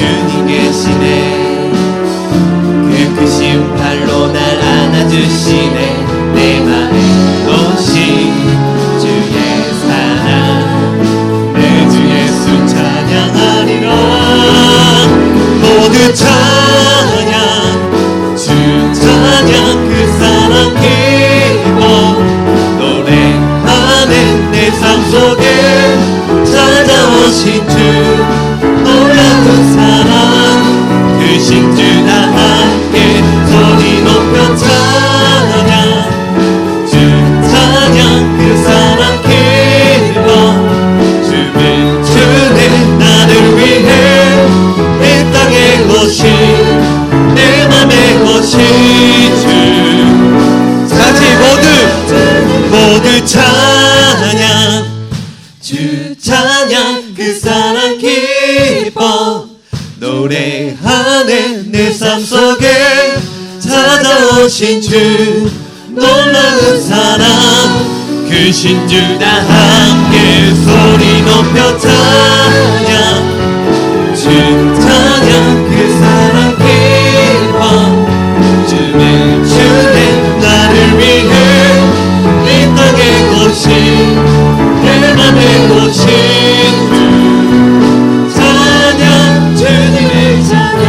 주님 계시네. 그 크신 팔로 날 안아주시네. 내 맘에 오신 주의 사랑, 내 주 예수 찬양하리라. 모두 찬양, 주 찬양, 그 사랑 기뻐 노래하는 내 삶 속에 찾아오신 주 놀라운 사랑, 크신 주 나 함께 소리 높여 찬양, 주 찬양, 그 사랑 기뻐 주는 주는 나를 위해 이 땅에 오신 내 맘에 오신 주. 같이 모두 찬양, 주 찬양, 그 사랑 기뻐 노래하네. 내 삶 속에 찾아오신 주 놀라운 사랑, 크신 주 다 함께 소리 높여 찬양, 주 찬양, 그 사랑 기뻐 주네 나를 위해 이 땅에 오신 내 맘에 오신 주 찬양, 주님의 찬양.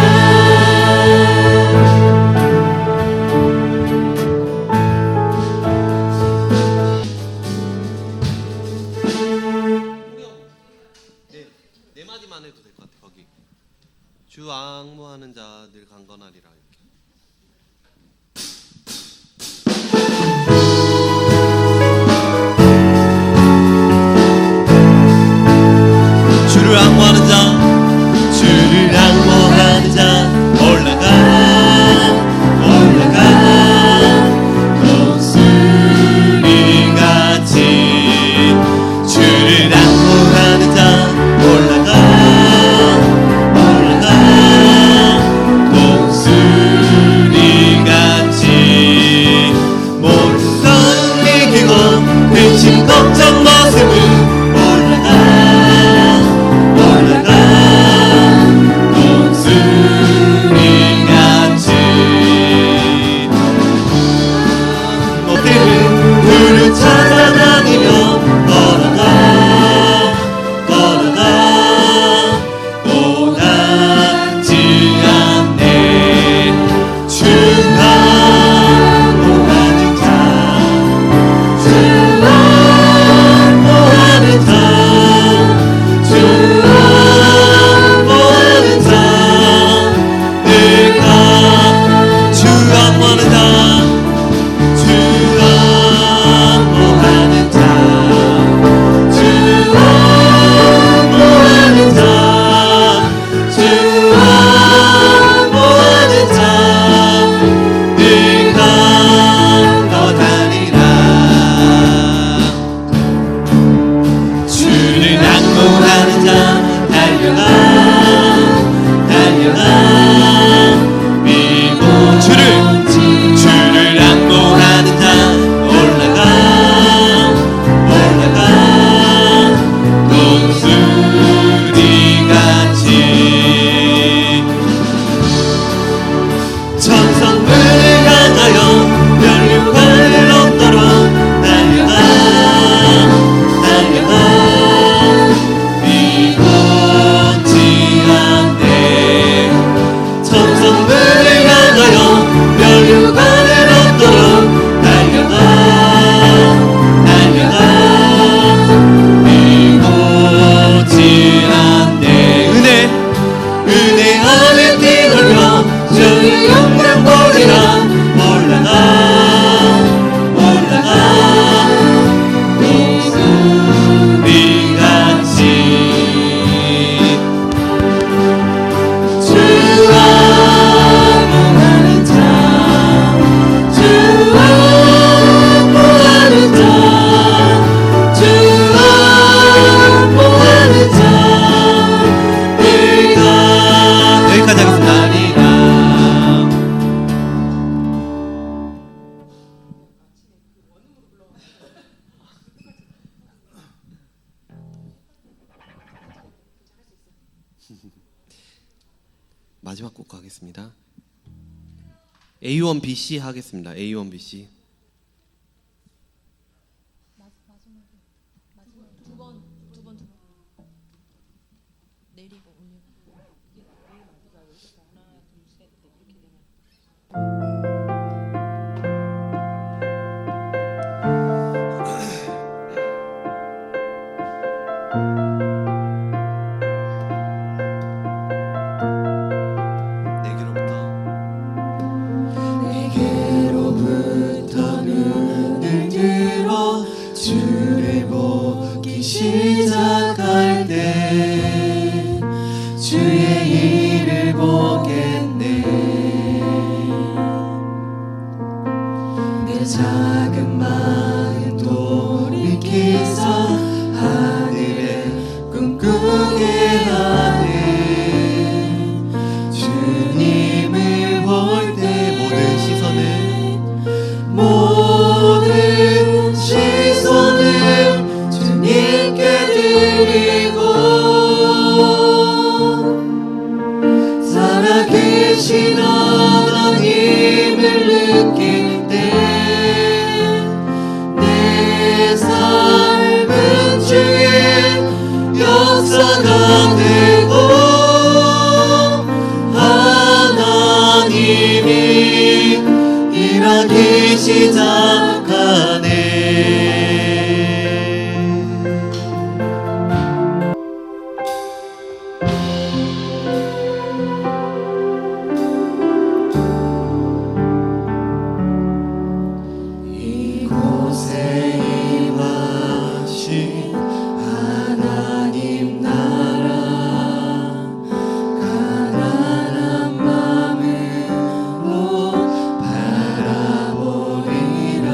네 마디만 해도 될 것 같아. 거기 주 앙모하는 자들 강건하리라. 주를 앙모하는 자, 주를 앙모하는 자 올라가 독수리 같이. 주를 앙모하는 자 올라가 독수리 같이. 모든 것 이기고 근심 걱정 모습을 마지막 곡 하겠습니다. A1BC 하겠습니다. A1BC. 두 번 내리고 올리고. 내게로부터 눈을 들어 주를 보기 시작할 때 주의 일을 보겠네. 내 작은 마음 돌이키사 하늘에 꿈꾸게 하네. 주님을 볼 때 모든 시선을 주님께 드리고 살아계신 하나님을 느낄 때 내 삶은 주의 역사가 되고 하나님이 일하기 시작하네. 이곳에 임하신 하나님 나라 가난한 마음으로 바라보리라.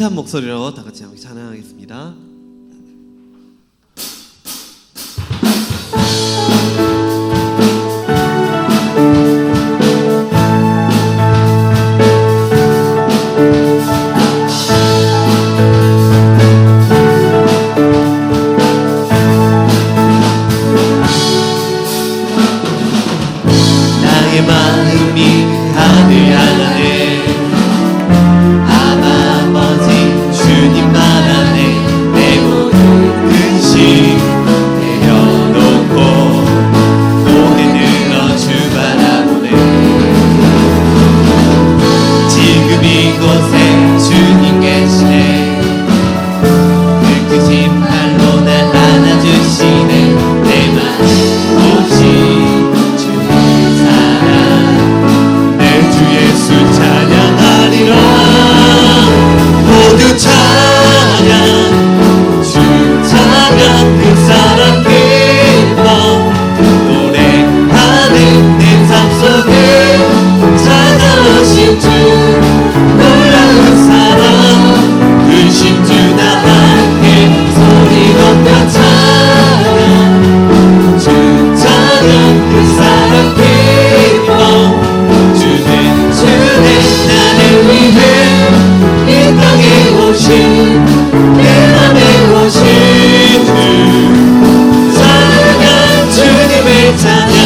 힘찬 목소리로 다 같이 함께 찬양하겠습니다. 나의 마음이 하늘 향하네. 아버지 주님만 안에 내 모든 근심 내려놓고 노래 들어 주 바라보네. 지금 이곳에 주님 계시네. 그 크신 팔로 날 안아주시네. 내 맘 오직 주의 사랑 내 주 예수 찬양하리라. 모두 찬양 주 찬양 그 사랑 기뻐 노래하는 내 삶 속에 찾아오신 주 놀라운 사랑 크신 주 나 함께 소리 높여 찬양 주 찬양 그 사랑 기뻐 주는 나를 위해 이 땅에 오신 내 맘에 오신 주 찬양 주님의 찬양.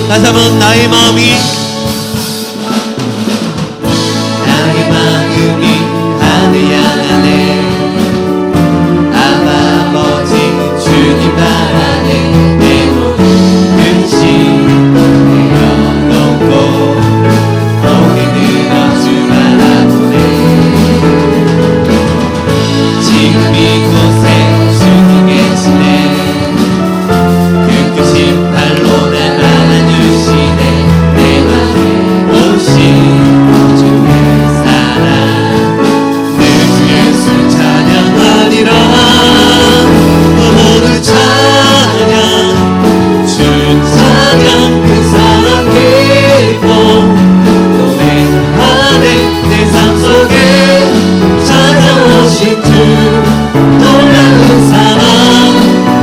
다시 한번 나의 마음이 하늘 향하네. 아버지 주님 바라네. 내 모든 근심 내려놓고 고개 들어 주 바라보네. 지금 이곳에 주님 계시네. 그 크신 팔로 날 안아주시네. 내 맘에 오신 주의 사랑 예수 찬양하리라. 모두 찬양 주 찬양 그 사랑 기뻐 노래하네. 내 삶 속에 찾아오신 주 놀라운 사랑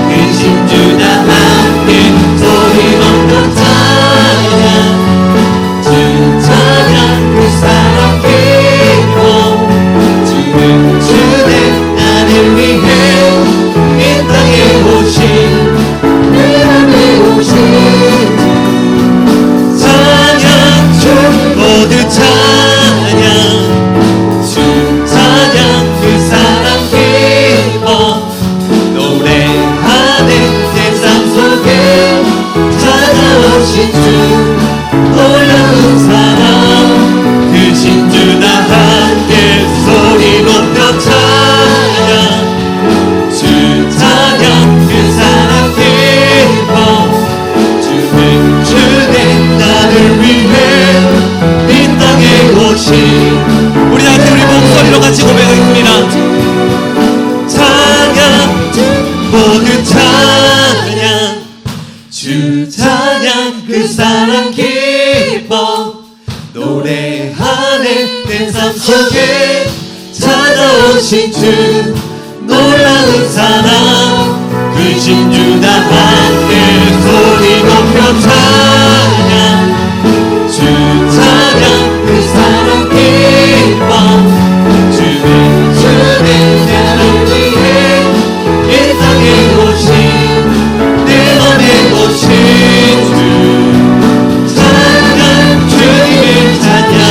크신 주 나 함께 소리 높여 찬양 주 찬양 그 사랑 기뻐 주는 나를 위해 이 땅에 오신 내 맘에 오신 주 찬양 주 모두 찬양 주 찬양 그 사랑 기뻐 노래하는 내 삶 속에 찾아오신 주 놀라운 사랑 크신 주 나 함께 소리 높여 찬양 주 찬양 그 사랑 기뻐 주는 나를 위해 이 땅에 오신 우리 함께 우리 목소리로 같이 고백하겠습니다. 찬양 모두 찬양 주 찬양 그 사랑 기뻐 노래하네. 내 삶 속에 찾아오신 주 놀라운 사랑 크신 주 나 함께 소리 높여 찬양 주 찬양 그 사랑 기뻐 주는 나를 위해 이 땅에 오신 내 맘에 오신 주 찬양 주님의 찬양.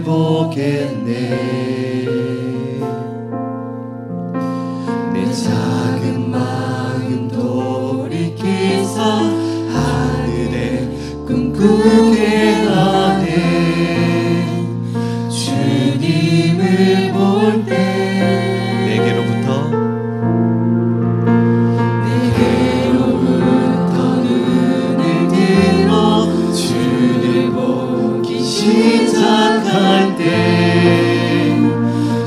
보겠네. 내 작은 마음 돌이켜서 하늘에 꿈꾸게 하네. 주님을 볼 때 내게로부터 눈을 들어 주를 보기 시작할 때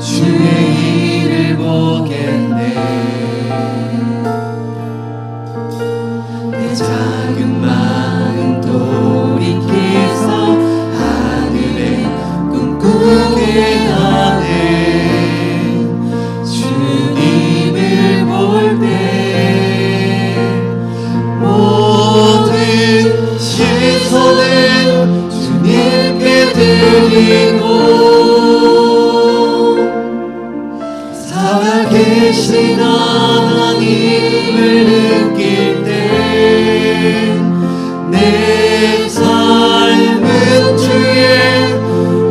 주의 일을 보겠네. 내 작은 마음 돌이켜서 하늘에 꿈꾸게 하네. 주님을 볼 때 모든 시선을 주님께 드리고 살아계신 하나님을 느낄 때 내 삶은 주의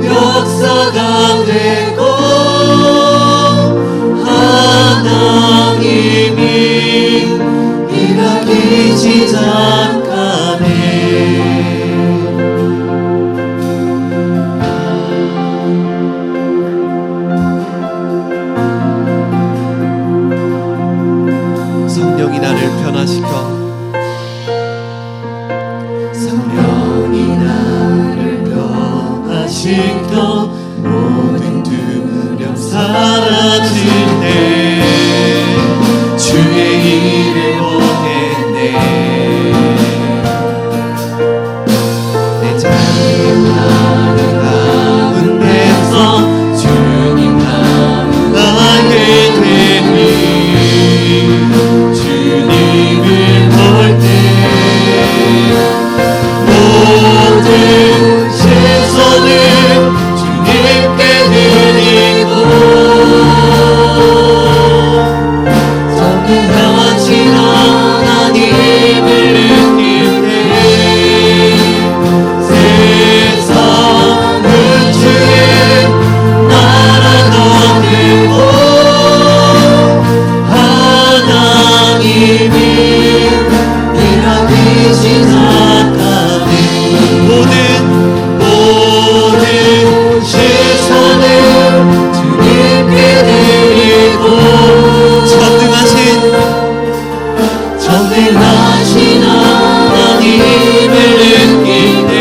역사가 되고 하나님이 일하기 시작하네. 성령이 나를 변화시켜 성령이 나를 변화시켜 모든 두려움 사라질 때 주의 일을 보겠네. 내 작은 마음 가운데서 주님 나를 알게 되니 주님을 볼 때 모든 시선을 주님께 드리고 선명하신 하나님을 느낄 때 세상은 주의 나라가 되고 하나님이 일하기 시작하네. 모든 시선을 주님께 드리고 전능하신 하나님을 느낄 때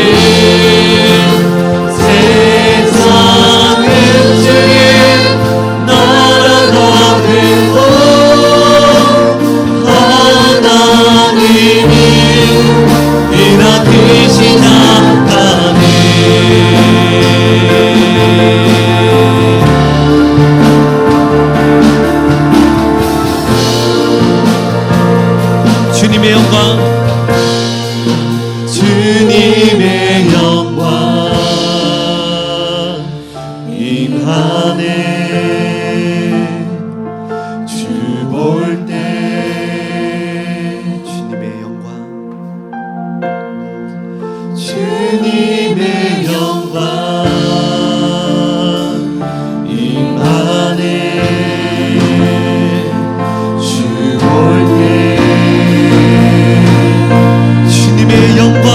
세상은 주의 나라가 되고 하나님이 일하기 시작하네. 주님의 영광 주님의 영광 임하네. 주 볼 때 주님의 영광 주님의 영광 임하네. 주 볼 때 주님의 영광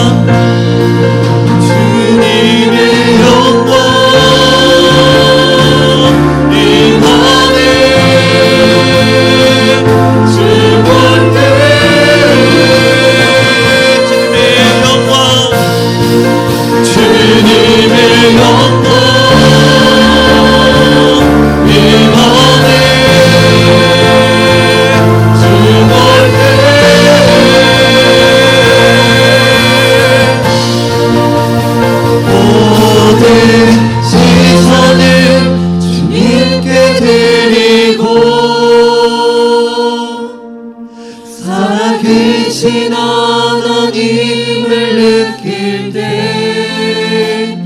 주님의 영광 임하네. 주 볼 때 주님의 영광 임하네. 주 볼 때 모든 시선을 주님께 드리고 살아계신 하나님을 느낄 때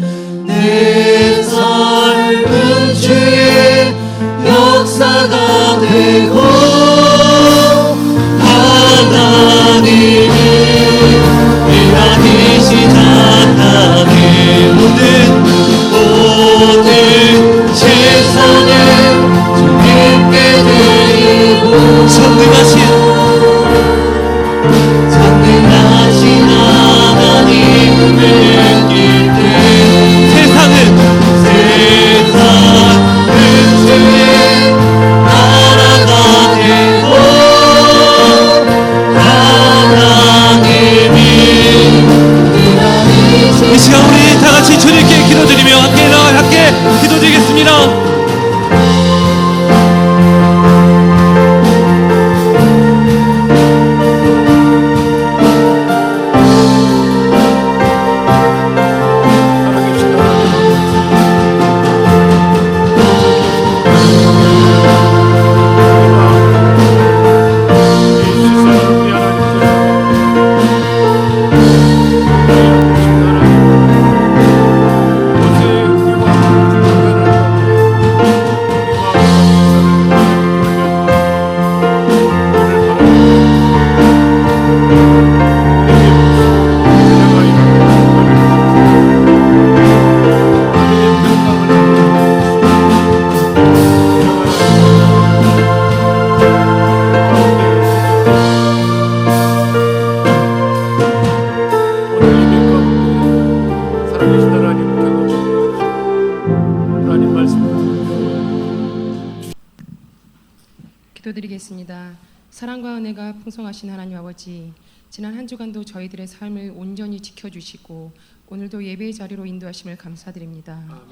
이 시간 우리 다 같이 주님께 기도드리며 함께 기도드리겠습니다. 기도드리겠습니다. 사랑과 은혜가 풍성하신 하나님 아버지, 지난 한 주간도 저희들의 삶을 온전히 지켜주시고 오늘도 예배의 자리로 인도하심을 감사드립니다.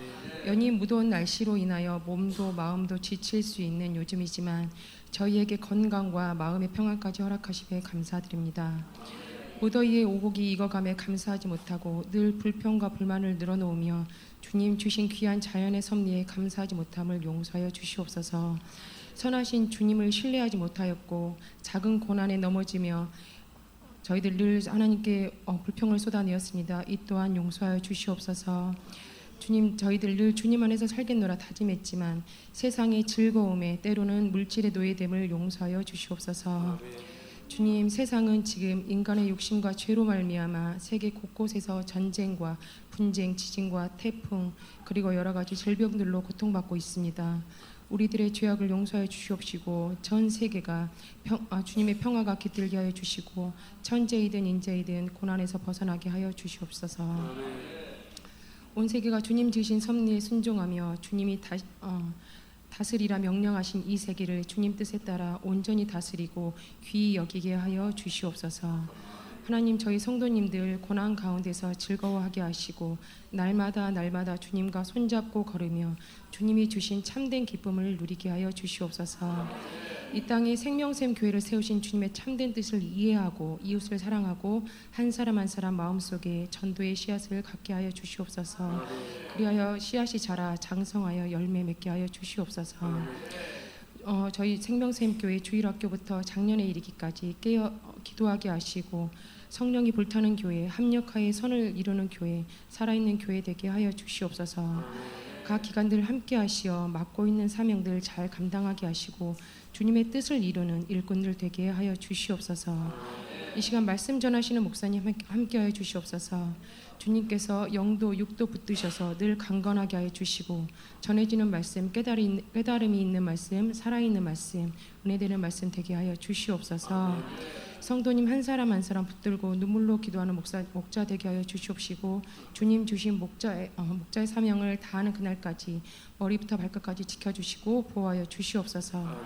연이 무더운 날씨로 인하여 몸도 마음도 지칠 수 있는 요즘이지만 저희에게 건강과 마음의 평안까지 허락하심에 감사드립니다. 무더위에 오곡이 익어감에 감사하지 못하고 늘 불평과 불만을 늘어놓으며 주님 주신 귀한 자연의 섭리에 감사하지 못함을 용서하여 주시옵소서. 선하신 주님을 신뢰하지 못하였고 작은 고난에 넘어지며 저희들 늘 하나님께 불평을 쏟아내었습니다. 이 또한 용서하여 주시옵소서. 주님, 저희들 늘 주님 안에서 살겠노라 다짐했지만 세상의 즐거움에 때로는 물질의 노예됨을 용서하여 주시옵소서. 주님, 세상은 지금 인간의 욕심과 죄로 말미암아 세계 곳곳에서 전쟁과 분쟁, 지진과 태풍 그리고 여러 가지 질병들로 고통받고 있습니다. 우리들의 죄악을 용서해 주시옵시고 전 세계가 주님의 평화가 깃들게 하여 주시고 천재이든 인재이든 고난에서 벗어나게 하여 주시옵소서. 온 세계가 주님 주신 섭리에 순종하며 주님이 다스리라 명령하신 이 세계를 주님 뜻에 따라 온전히 다스리고 귀히 여기게 하여 주시옵소서. 하나님, 저희 성도님들 고난 가운데서 즐거워하게 하시고 날마다 주님과 손잡고 걸으며 주님이 주신 참된 기쁨을 누리게 하여 주시옵소서. 이 땅에 생명샘 교회를 세우신 주님의 참된 뜻을 이해하고 이웃을 사랑하고 한 사람 한 사람 마음속에 전도의 씨앗을 갖게 하여 주시옵소서. 그리하여 씨앗이 자라 장성하여 열매 맺게 하여 주시옵소서. 저희 생명샘 교회 주일학교부터 작년에 이르기까지 깨어 기도하게 하시고 성령이 불타는 교회, 합력하여 선을 이루는 교회, 살아있는 교회 되게 하여 주시옵소서. 각 기관들 함께 하시어 맡고 있는 사명들 잘 감당하게 하시고 주님의 뜻을 이루는 일꾼들 되게 하여 주시옵소서. 이 시간 말씀 전하시는 목사님 함께 하여 주시옵소서. 주님께서 영도 육도 붙드셔서 늘 강건하게 하여 주시고 전해지는 말씀, 깨달음이 있는 말씀, 살아있는 말씀, 은혜되는 말씀 되게 하여 주시옵소서. 성도님 한 사람 한 사람 붙들고 눈물로 기도하는 목자 되게 하여 주시옵시고 주님 주신 목자의 사명을 다하는 그날까지 머리부터 발끝까지 지켜주시고 보호하여 주시옵소서.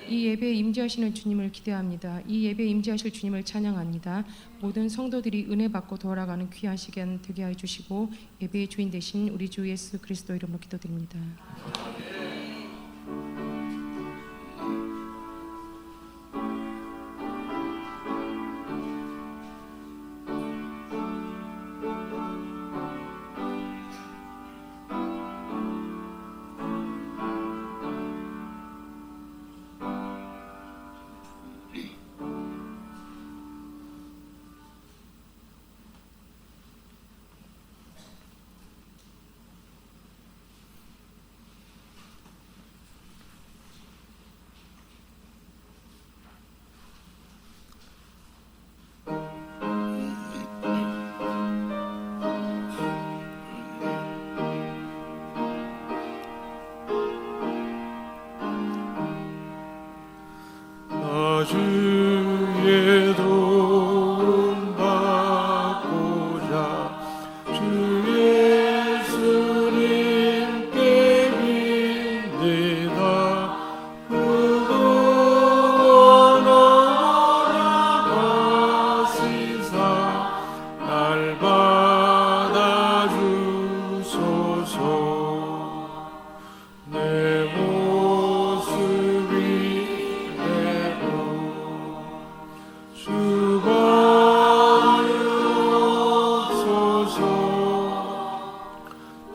이 예배에 임재하시는 주님을 기대합니다. 이 예배에 임재하실 주님을 찬양합니다. 모든 성도들이 은혜 받고 돌아가는 귀한 시간 되게 하여 주시고 예배의 주인 되신 우리 주 예수 그리스도 이름으로 기도드립니다.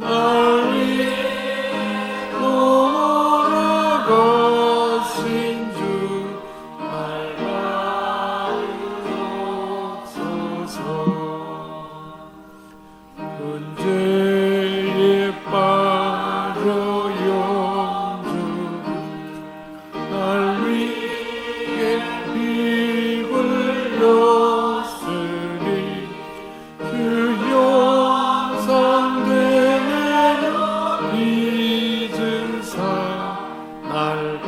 날 위해 돌아가신 주 날 받으옵소서. 근죄에 빠져 영주 날 위해 피 흘렸으니 그 영상되는 잊은 사 날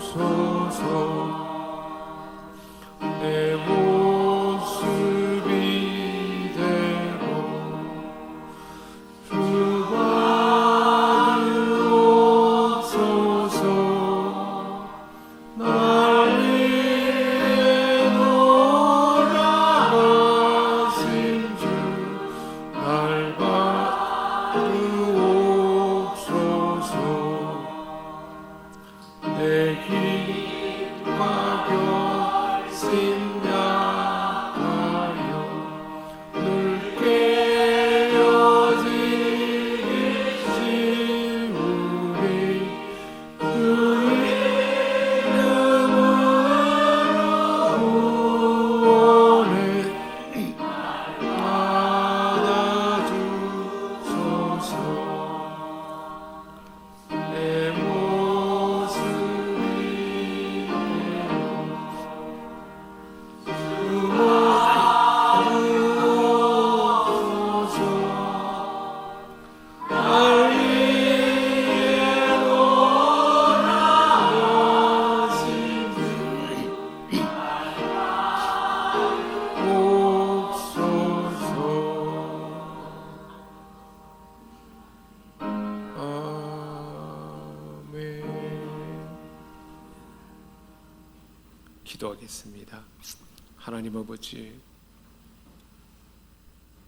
받으소서. 내 모습이 되고 주 받으옵소서. 날 위해 돌아가신 주 날 받으옵소서. 내 길과 결심 약하여 늘 깨어진 길 지우리 그 이름으로 구원해 받아주소서. 내 모습이 주옵소서. 날 위해 돌아가신 주 옵소서. 아멘. 기도하겠습니다. 하나님 아버지,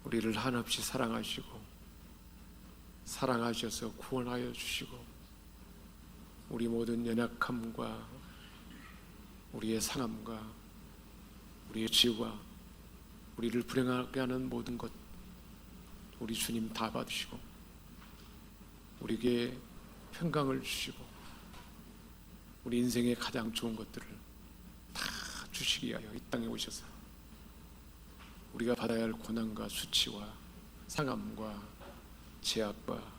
우리를 한없이 사랑하시고 사랑하셔서 구원하여 주시고 우리 모든 연약함과 우리의 상함과 우리의 죄와 우리를 불행하게 하는 모든 것 우리 주님 다 받으시고 우리에게 평강을 주시고 우리 인생의 가장 좋은 것들을 다 주시기 위하여 이 땅에 오셔서 우리가 받아야 할 고난과 수치와 상함과 제약과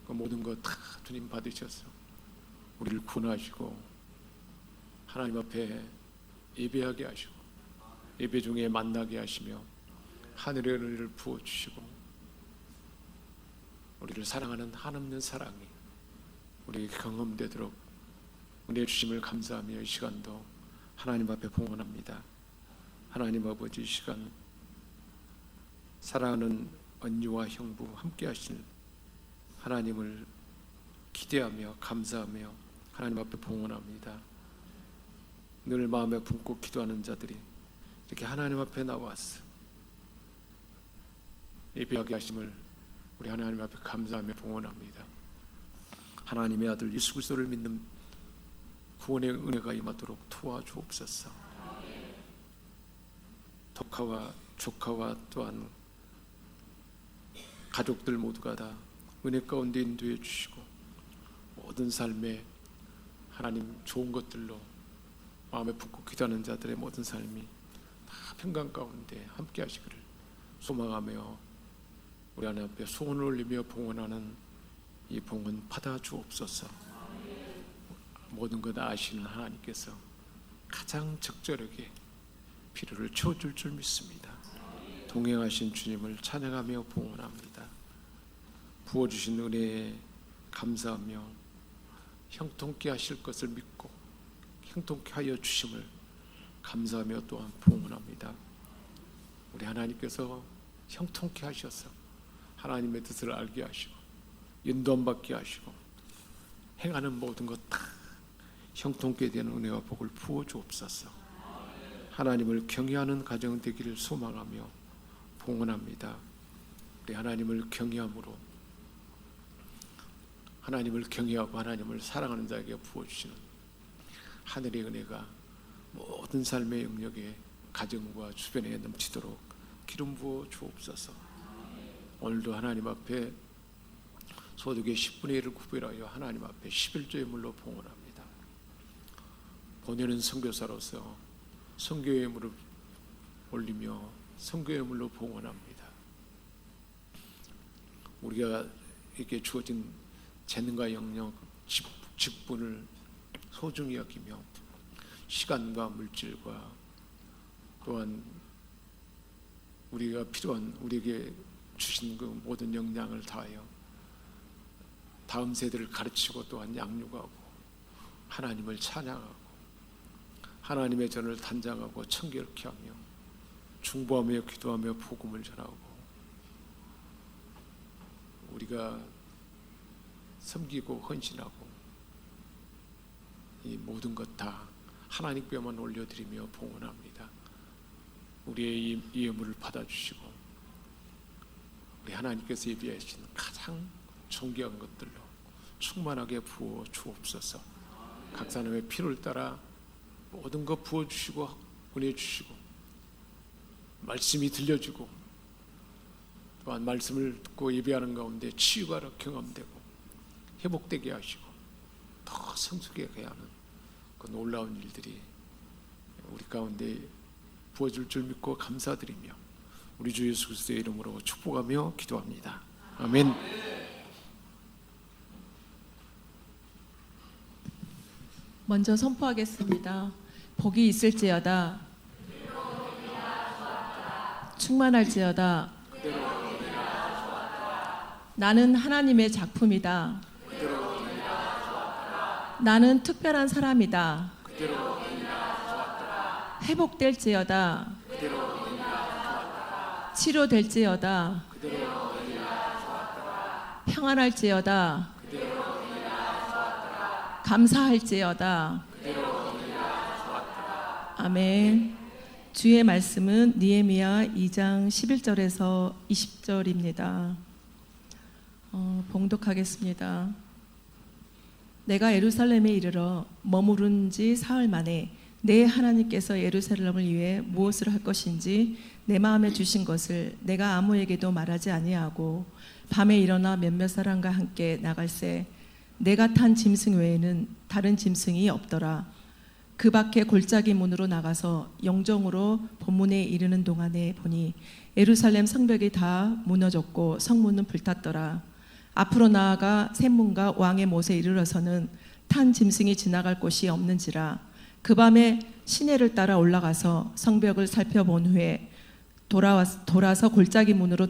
그 모든 것 다 주님 받으셔서 우리를 구원하시고 하나님 앞에 예배하게 하시고 예배 중에 만나게 하시며 하늘의 은혜를 부어주시고 우리를 사랑하는 한없는 사랑이 우리에게 경험되도록 은혜 주심을 감사하며 이 시간도 하나님 앞에 봉헌합니다. 하나님 아버지, 이 시간 사랑하는 언니와 형부 함께 하실 하나님을 기대하며 감사하며 하나님 앞에 봉헌합니다. 늘 마음에 품고 기도하는 자들이 이렇게 하나님 앞에 나와서 예배하게 하심을 우리 하나님 앞에 감사하며 봉헌합니다. 하나님의 아들 예수 그리스도를 믿는 구원의 은혜가 임하도록 도와주옵소서. 독하와 조카와 또한 가족들 모두가 다 은혜 가운데 인도해 주시고 모든 삶에 하나님 좋은 것들로 마음에 품고 기도하는 자들의 모든 삶이 다 평강 가운데 함께 하시기를 소망하며 우리 하나님 앞에 소원을 올리며 봉헌하는 이 봉헌 받아 주옵소서. 모든 것 아시는 하나님께서 가장 적절하게 필요를 채워줄 줄 믿습니다. 동행하신 주님을 찬양하며 봉헌합니다. 부어주신 은혜에 감사하며 형통케 하실 것을 믿고 형통케 하여 주심을 감사하며 또한 봉헌합니다. 우리 하나님께서 형통케 하셔서 하나님의 뜻을 알게 하시고 인도받게 하시고 행하는 모든 것 다 형통케 되는 은혜와 복을 부어 주옵소서. 하나님을 경외하는 가정 되기를 소망하며 봉헌합니다. 우리 하나님을 경외함으로 하나님을 경외하고 하나님을 사랑하는 자에게 부어주시는 하늘의 은혜가 모든 삶의 영역에 가정과 주변에 넘치도록 기름 부어 주옵소서. 오늘도 하나님 앞에 소득의 10분의 1을 구별하여 하나님 앞에 11조의 물로 봉헌합니다. 본인은 선교사로서 선교의 물을 올리며 선교의 물로 봉헌합니다. 우리가 이렇게 주어진 재능과 영역, 직분을 소중히 여기며 시간과 물질과 또한 우리가 필요한 우리에게 주신 그 모든 역량을 다하여 다음 세대를 가르치고 또한 양육하고 하나님을 찬양하고 하나님의 전을 단장하고 청결케 하며 중보하며 기도하며 복음을 전하고 우리가 섬기고 헌신하고 이 모든 것 다 하나님께만 올려드리며 봉헌합니다. 우리의 이 예물을 받아주시고 우리 하나님께서 예비하신 가장 존귀한 것들로 충만하게 부어 주옵소서. 각 사람의 필요를 따라 모든 것 부어주시고 은혜 주시고 말씀이 들려주고 또한 말씀을 듣고 예배하는 가운데 치유가 경험되고 회복되게 하시고 더 성숙하게 하는 그 놀라운 일들이 우리 가운데 부어질 줄 믿고 감사드리며 우리 주 예수 그리스도의 이름으로 축복하며 기도합니다. 아멘. 먼저 선포하겠습니다. 복이 있을지어다, 충만할지어다. 나는 하나님의 작품이다. 나는 특별한 사람이다. 회복될지어다, 치료될지어다, 평안할지어다, 감사할지어다. 아멘. 주의 말씀은 느헤미야 2장 11절에서 20절입니다. 봉독하겠습니다. 내가 예루살렘에 이르러 머무른 지 사흘 만에 내 하나님께서 예루살렘을 위해 무엇을 할 것인지 내 마음에 주신 것을 내가 아무에게도 말하지 아니하고 밤에 일어나 몇몇 사람과 함께 나갈새 내가 탄 짐승 외에는 다른 짐승이 없더라. 그 밖에 골짜기 문으로 나가서 영정으로 본문에 이르는 동안에 보니 예루살렘 성벽이 다 무너졌고 성문은 불탔더라. 앞으로 나아가 샘문과 왕의 못에 이르러서는 탄 짐승이 지나갈 곳이 없는지라. 그 밤에 시내를 따라 올라가서 성벽을 살펴본 후에 돌아서 골짜기 문으로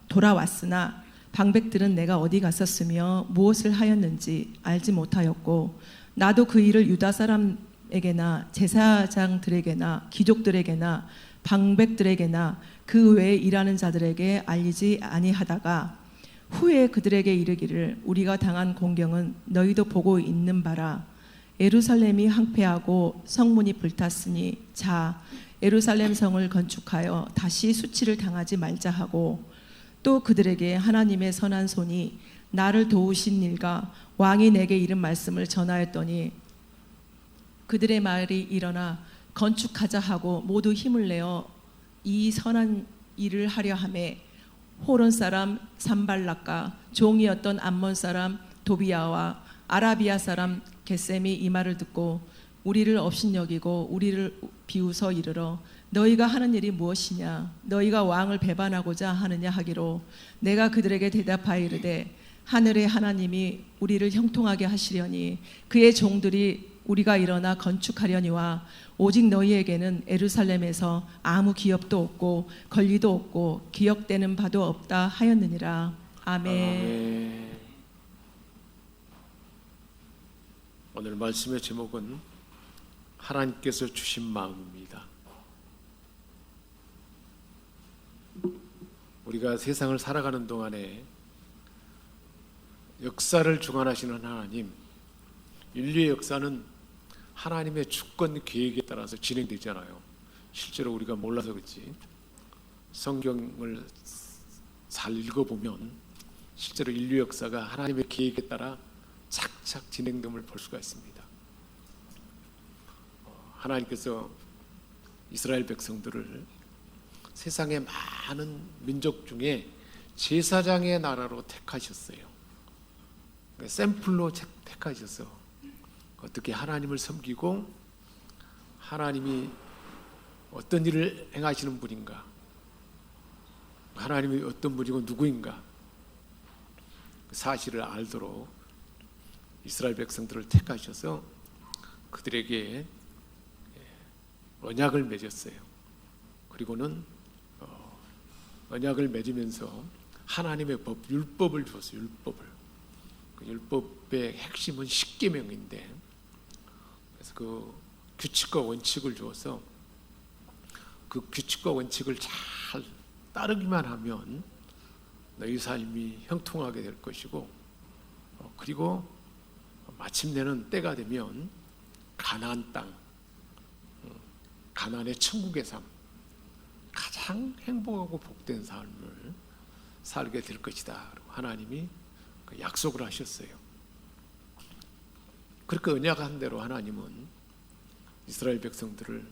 돌아왔으나 방백들은 내가 어디 갔었으며 무엇을 하였는지 알지 못하였고 나도 그 일을 유다 사람에게나 제사장들에게나 귀족들에게나 방백들에게나 그 외에 일하는 자들에게 알리지 아니하다가 후에 그들에게 이르기를 우리가 당한 공경은 너희도 보고 있는 바라. 예루살렘이 황폐하고 성문이 불탔으니 자 예루살렘 성을 건축하여 다시 수치를 당하지 말자 하고 또 그들에게 하나님의 선한 손이 나를 도우신 일과 왕이 내게 이른 말씀을 전하였더니 그들의 말이 일어나 건축하자 하고 모두 힘을 내어 이 선한 일을 하려 하매 호론 사람 산발락과 종이었던 암몬 사람 도비야와 아라비아 사람 게셈이 이 말을 듣고 우리를 업신여기고 우리를 비웃어 이르러 너희가 하는 일이 무엇이냐 너희가 왕을 배반하고자 하느냐 하기로 내가 그들에게 대답하여 이르되 하늘의 하나님이 우리를 형통하게 하시려니 그의 종들이 우리가 일어나 건축하려니와 오직 너희에게는 예루살렘에서 아무 기업도 없고 권리도 없고 기억되는 바도 없다 하였느니라. 아멘. 아멘. 오늘 말씀의 제목은 하나님께서 주신 마음입니다. 우리가 세상을 살아가는 동안에 역사를 주관하시는 하나님, 인류의 역사는 하나님의 주권 계획에 따라서 진행되잖아요. 실제로 우리가 몰라서 그렇지 성경을 잘 읽어보면 실제로 인류 역사가 하나님의 계획에 따라 착착 진행됨을 볼 수가 있습니다. 하나님께서 이스라엘 백성들을 세상의 많은 민족 중에 제사장의 나라로 택하셨어요. 샘플로 택하셔서 어떻게 하나님을 섬기고 하나님이 어떤 일을 행하시는 분인가, 하나님이 어떤 분이고 누구인가 그 사실을 알도록 이스라엘 백성들을 택하셔서 그들에게 언약을 맺었어요. 그리고는 언약을 맺으면서 하나님의 법, 율법을 주었어요. 그 율법의 핵심은 십계명인데, 그래서 그 규칙과 원칙을 주어서 그 규칙과 원칙을 잘 따르기만 하면 너희 삶이 형통하게 될 것이고, 그리고 마침내는 때가 되면 가나안 땅, 가나안의 천국의 삶, 가장 행복하고 복된 삶을 살게 될 것이다. 하나님이 약속을 하셨어요. 그렇게 언약한 대로 하나님은 이스라엘 백성들을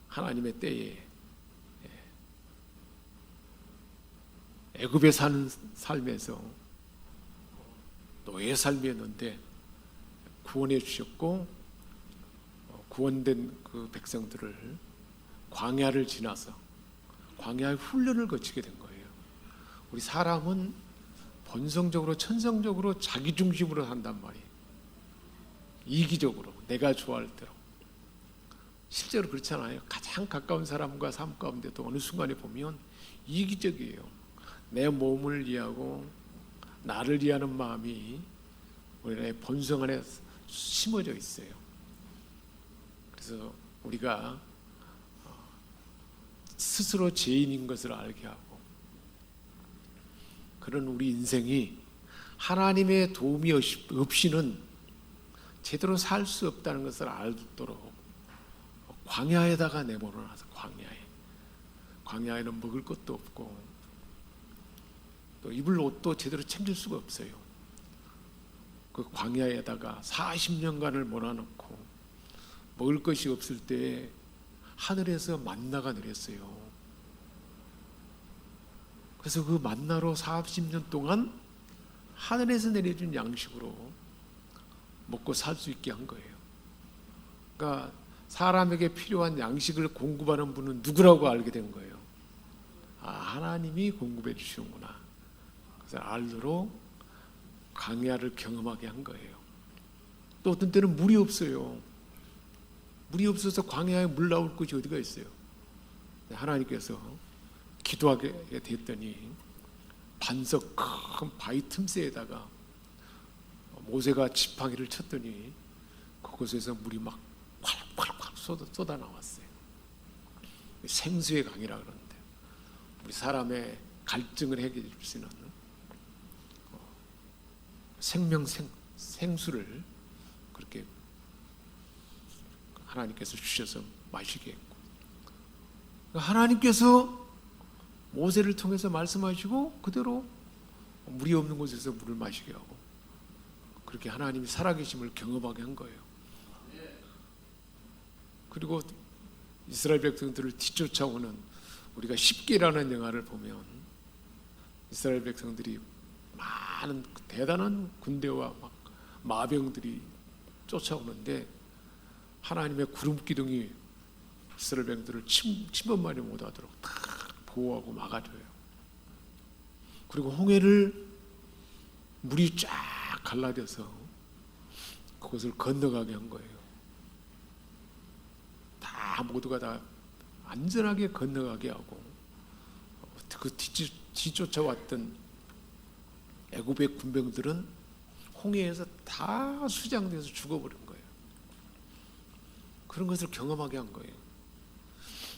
하나님의 때에 애굽에 사는 삶에서 노예 삶이었는데 구원해 주셨고, 구원된 그 백성들을 광야를 지나서 광야의 훈련을 거치게 된 거예요. 우리 사람은 본성적으로 천성적으로 자기 중심으로 산단 말이에요. 이기적으로 내가 좋아할 대로. 실제로 그렇잖아요. 가장 가까운 사람과 삶 가운데도 어느 순간에 보면 이기적이에요. 내 몸을 위하고 나를 위하는 마음이 우리의 본성 안에 심어져 있어요. 그래서 우리가 스스로 죄인인 것을 알게 하고, 그런 우리 인생이 하나님의 도움이 없이는 제대로 살 수 없다는 것을 알도록 광야에다가 내몰아놔서, 광야에는 먹을 것도 없고 또 입을 옷도 제대로 챙길 수가 없어요. 그 광야에다가 40년간을 몰아넣고 먹을 것이 없을 때 하늘에서 만나가 내렸어요. 그래서 그 만나로 40년 동안 하늘에서 내려준 양식으로 먹고 살 수 있게 한 거예요. 그러니까 사람에게 필요한 양식을 공급하는 분은 누구라고 알게 된 거예요. 아, 하나님이 공급해 주시는구나. 그래서 알도록 광야를 경험하게 한 거예요. 또 어떤 때는 물이 없어요. 물이 없어서 광야에 물 나올 곳이 어디가 있어요. 하나님께서 기도하게 됐더니 반석 큰 바위 틈새에다가 모세가 지팡이를 쳤더니 그곳에서 물이 막 콸콸콸 쏟아 나왔어요. 생수의 강이라 그러는데, 우리 사람의 갈증을 해결해 줄 수 있는 생수를 그렇게 하나님께서 주셔서 마시게 했고, 하나님께서 모세를 통해서 말씀하시고 그대로 물이 없는 곳에서 물을 마시게 하고, 그렇게 하나님이 살아계심을 경험하게 한 거예요. 그리고 이스라엘 백성들을 뒤쫓아오는, 우리가 십계라는 영화를 보면 이스라엘 백성들이 많은 대단한 군대와 막 마병들이 쫓아오는데 하나님의 구름 기둥이 이스라엘 백성들을 침범만이 못하도록 다 보호하고 막아줘요. 그리고 홍해를 물이 쫙 갈라져서 그것을 건너가게 한 거예요. 다 모두가 다 안전하게 건너가게 하고, 그 뒤쫓아왔던 애굽의 군병들은 홍해에서 다 수장돼서 죽어버린 거예요. 그런 것을 경험하게 한 거예요.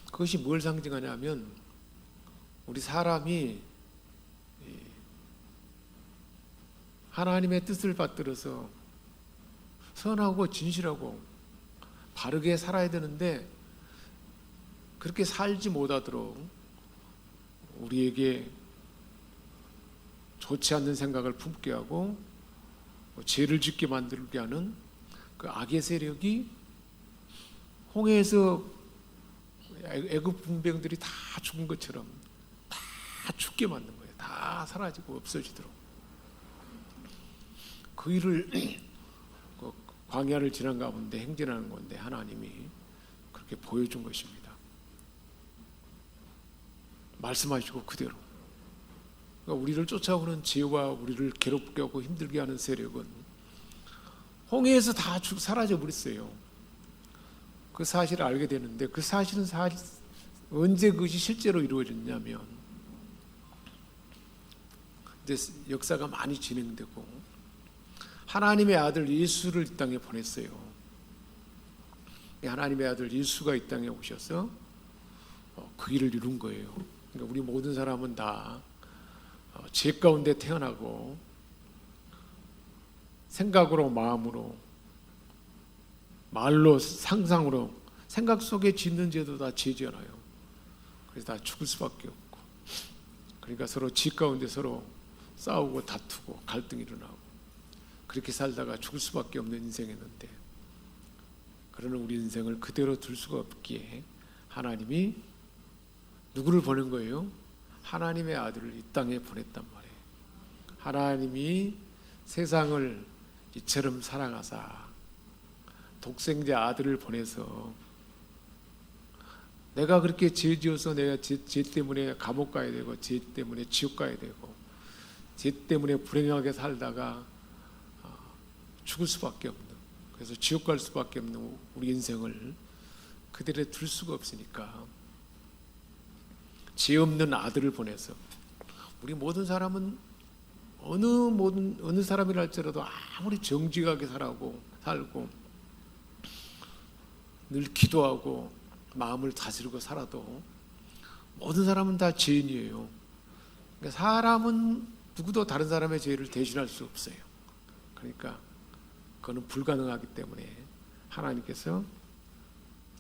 그것이 뭘 상징하냐면, 우리 사람이 하나님의 뜻을 받들어서 선하고 진실하고 바르게 살아야 되는데, 그렇게 살지 못하도록 우리에게 좋지 않는 생각을 품게 하고 죄를 짓게 만들게 하는 그 악의 세력이 홍해에서 애굽 군병들이 다 죽은 것처럼 다 죽게 만든 거예요. 다 사라지고 없어지도록. 그 일을 그 광야를 지난 가운데 행진하는 건데 하나님이 그렇게 보여준 것입니다. 말씀하시고 그대로. 그러니까 우리를 쫓아오는 죄와 우리를 괴롭게 하고 힘들게 하는 세력은 홍해에서 다 사라져 버렸어요. 그 사실을 알게 되는데 그 사실은 언제 그것이 실제로 이루어졌냐면 이제 역사가 많이 진행되고 하나님의 아들 예수를 이 땅에 보냈어요. 하나님의 아들 예수가 이 땅에 오셔서 그 일을 이룬 거예요. 그러니까 우리 모든 사람은 다 죄 가운데 태어나고 생각으로 마음으로 말로 상상으로 생각 속에 짓는 죄도 다 죄잖아요. 그래서 다 죽을 수밖에 없고 그러니까 서로 죄 가운데 서로 싸우고 다투고 갈등이 일어나고 그렇게 살다가 죽을 수밖에 없는 인생이었는데 그러는 우리 인생을 그대로 둘 수가 없기에 하나님이 누구를 보낸 거예요? 하나님의 아들을 이 땅에 보냈단 말이에요. 하나님이 세상을 이처럼 사랑하사 독생자 아들을 보내서 내가 그렇게 죄 지어서 내가 죄 때문에 감옥 가야 되고 죄 때문에 지옥 가야 되고 죄 때문에 불행하게 살다가 죽을 수밖에 없는 그래서 지옥 갈 수밖에 없는 우리 인생을 그대로 둘 수가 없으니까 죄 없는 아들을 보내서 우리 모든 사람은 어느 사람이라 할지라도 아무리 정직하게 살고 늘 기도하고 마음을 다스리고 살아도 모든 사람은 다 죄인이에요. 그러니까 사람은 누구도 다른 사람의 죄를 대신할 수 없어요. 그러니까 그거는 불가능하기 때문에 하나님께서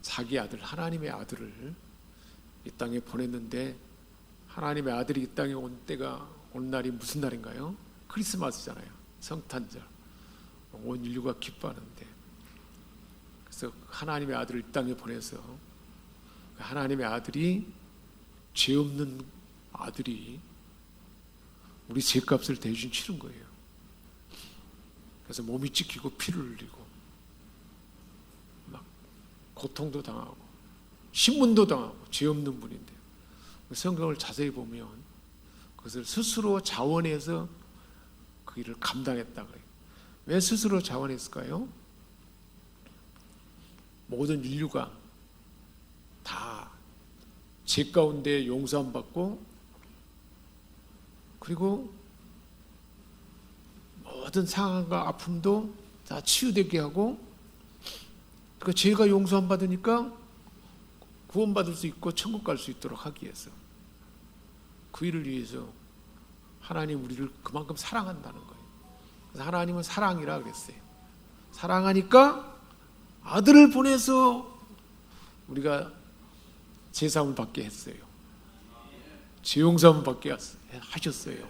자기 아들 하나님의 아들을 이 땅에 보냈는데 하나님의 아들이 이 땅에 온 날이 무슨 날인가요? 크리스마스잖아요. 성탄절. 온 인류가 기뻐하는데 그래서 하나님의 아들을 이 땅에 보내서 하나님의 아들이 죄 없는 아들이 우리 죄값을 대신 치른 거예요. 그래서 몸이 찢기고 피를 흘리고 막 고통도 당하고 신문도 당하고 죄 없는 분인데 성경을 자세히 보면 그것을 스스로 자원해서 그 일을 감당했다 그래요. 왜 스스로 자원했을까요? 모든 인류가 다 죄 가운데 용서함 받고 그리고 모든 상함과 아픔도 다 치유되게 하고 그 죄가 용서함 받으니까 구원받을 수 있고 천국 갈 수 있도록 하기 위해서 그 일을 위해서 하나님 우리를 그만큼 사랑한다는 거예요. 그래서 하나님은 사랑이라 그랬어요. 사랑하니까 아들을 보내서 우리가 제사함을 받게 했어요. 죄용서함을 받게 하셨어요.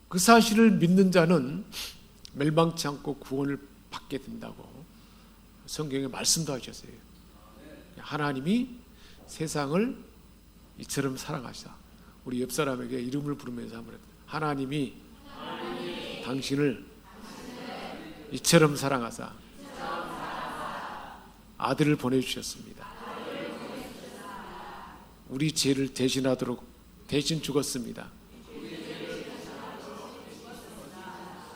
그 사실을 믿는 자는 멸망치 않고 구원을 받게 된다고 성경에 말씀도 하셨어요. 하나님이 세상을 이처럼 사랑하시다. 우리 옆 사람에게 이름을 부르면서 한번 해요. 하나님이 당신을 이처럼 사랑하사 아들을 보내주셨습니다. 우리 죄를 대신하도록 대신 죽었습니다.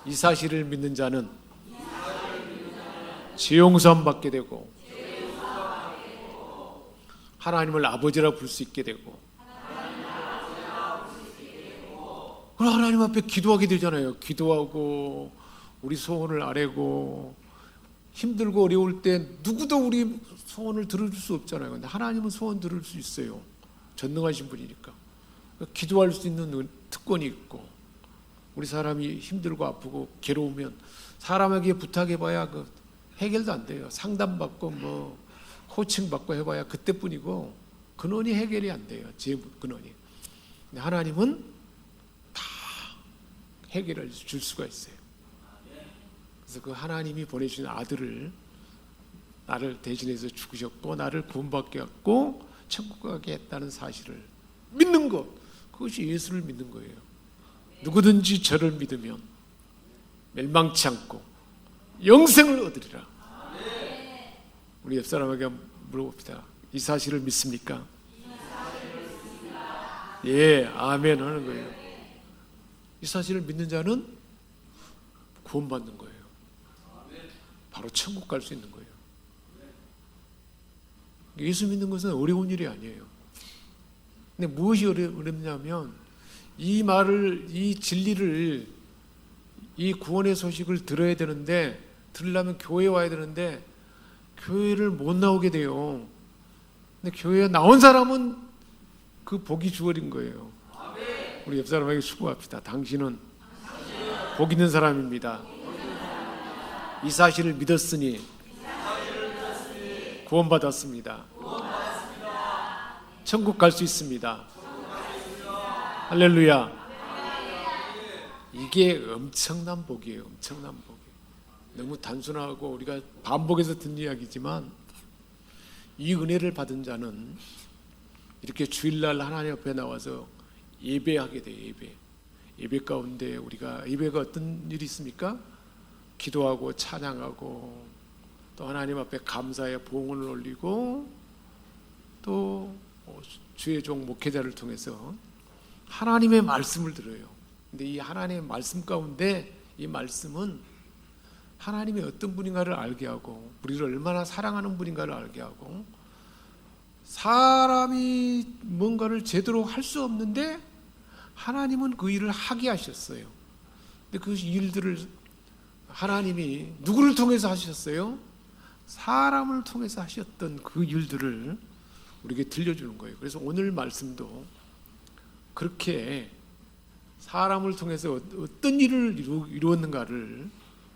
이 사실을 믿는 자는 죄 용서함 받게 되고 하나님을 아버지라 부를 수 있게 되고 그럼 하나님 앞에 기도하게 되잖아요. 기도하고 우리 소원을 아뢰고 힘들고 어려울 때 누구도 우리 소원을 들어줄 수 없잖아요. 근데 하나님은 소원 들을 수 있어요. 전능하신 분이니까. 기도할 수 있는 특권이 있고 우리 사람이 힘들고 아프고 괴로우면 사람에게 부탁해봐야 그 해결도 안 돼요. 상담받고 뭐 코칭 받고 해봐야 그때뿐이고 근원이 해결이 안 돼요. 제 근원이. 근데 하나님은 다 해결을 줄 수가 있어요. 그래서 그 하나님이 보내주신 아들을 나를 대신해서 죽으셨고 나를 구원받게 했고 천국 가게 했다는 사실을 믿는 것, 그것이 예수를 믿는 거예요. 누구든지 저를 믿으면 멸망치 않고 영생을 얻으리라. 우리 옆 사람에게 물어봅시다. 이 사실을 믿습니까? 예, 아멘 하는 거예요. 이 사실을 믿는 자는 구원받는 거예요. 바로 천국 갈 수 있는 거예요. 예수 믿는 것은 어려운 일이 아니에요. 근데 무엇이 어렵냐면 이 말을, 이 진리를, 이 구원의 소식을 들어야 되는데, 들으려면 교회에 와야 되는데 교회를 못 나오게 돼요. 근데 교회에 나온 사람은 그 복이 주어진 거예요. 우리 옆 사람에게 수고합시다. 당신은 복 있는 사람입니다. 이 사실을 믿었으니 구원받았습니다. 천국 갈 수 있습니다. 할렐루야. 이게 엄청난 복이에요. 엄청난 복. 너무 단순하고 우리가 반복해서 듣는 이야기지만 이 은혜를 받은 자는 이렇게 주일날 하나님 앞에 나와서 예배하게 돼요. 예배 가운데 우리가 예배가 어떤 일이 있습니까? 기도하고 찬양하고 또 하나님 앞에 감사의 봉헌을 올리고 또 주의 종 목회자를 통해서 하나님의 말씀을 들어요. 근데 이 하나님의 말씀 가운데 이 말씀은 하나님이 어떤 분인가를 알게 하고 우리를 얼마나 사랑하는 분인가를 알게 하고 사람이 뭔가를 제대로 할 수 없는데 하나님은 그 일을 하게 하셨어요. 근데 그 일들을 하나님이 누구를 통해서 하셨어요? 사람을 통해서 하셨던 그 일들을 우리에게 들려주는 거예요. 그래서 오늘 말씀도 그렇게 사람을 통해서 어떤 일을 이루었는가를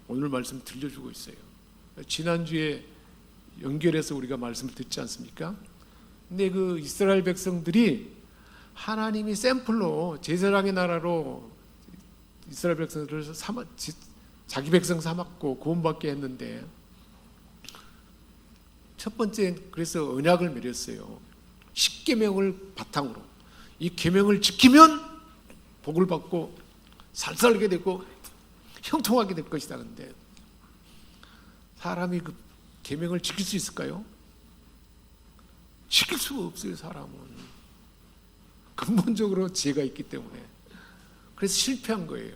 오늘 말씀 들려주고 있어요. 지난주에 연결해서 우리가 말씀을 듣지 않습니까? 근데 그 이스라엘 백성들이 하나님이 샘플로 제사장의 나라로 이스라엘 백성들을 자기 백성 삼았고 구원받게 했는데 첫 번째 그래서 언약을 맺었어요. 10계명을 바탕으로 이 계명을 지키면 복을 받고 살살게 되고 형통하게 될 것이다. 근데 사람이 그 계명을 지킬 수 있을까요? 지킬 수가 없어요. 사람은 근본적으로 죄가 있기 때문에. 그래서 실패한 거예요.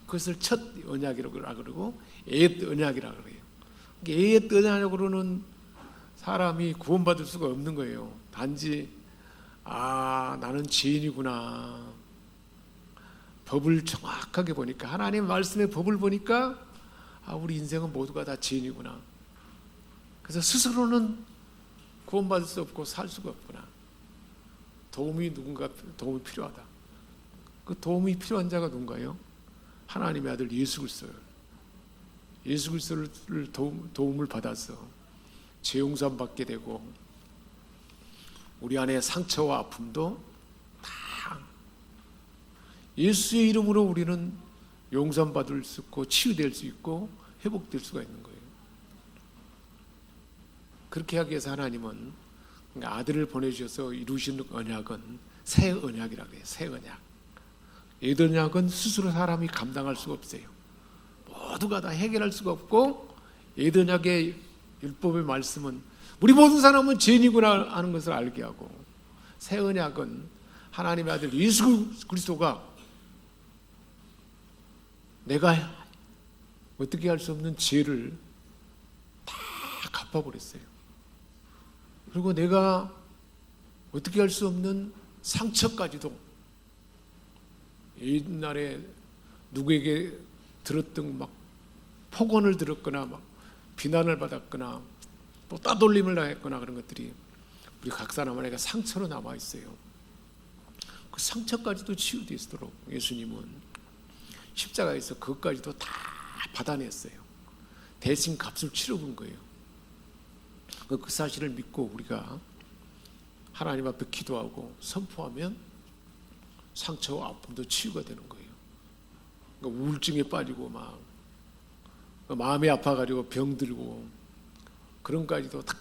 그것을 첫 언약이라고 그러고 옛 언약이라고 그래요. 옛 언약으로는 사람이 구원받을 수가 없는 거예요. 단지 나는 죄인이구나. 법을 정확하게 보니까 하나님 말씀의 법을 보니까 우리 인생은 모두가 다 죄인이구나. 그래서 스스로는 구원받을 수 없고 살 수가 없구나. 도움이 필요하다. 그 도움이 필요한 자가 누군가요? 하나님의 아들 예수 그리스도예요. 예수 그리스도를 도움을 받아서 죄 용서함 받게 되고 우리 안에 상처와 아픔도 다 예수의 이름으로 우리는 용서받을 수 있고 치유될 수 있고 회복될 수가 있는 거예요. 그렇게 하기 위해서 하나님은 아들을 보내주셔서 이루신 언약은 새 언약이라고 해요. 새 언약. 옛 언약은 스스로 사람이 감당할 수가 없어요. 모두가 다 해결할 수가 없고 옛 언약의 율법의 말씀은 우리 모든 사람은 죄인이구나 하는 것을 알게 하고 새 언약은 하나님의 아들 예수 그리스도가 내가 어떻게 할 수 없는 죄를 다 갚아버렸어요. 그리고 내가 어떻게 할 수 없는 상처까지도 옛날에 누구에게 들었던 막 폭언을 들었거나 막 비난을 받았거나 또 따돌림을 당했거나 그런 것들이 우리 각 사람에게 상처로 남아 있어요. 그 상처까지도 치유되도록 예수님은 십자가에서 그것까지도 다 받아냈어요. 대신 값을 치러본 거예요. 그 사실을 믿고 우리가 하나님 앞에 기도하고 선포하면 상처와 아픔도 치유가 되는 거예요. 그러니까 우울증에 빠지고 막 마음이 아파가지고 병들고 그런 까지도 다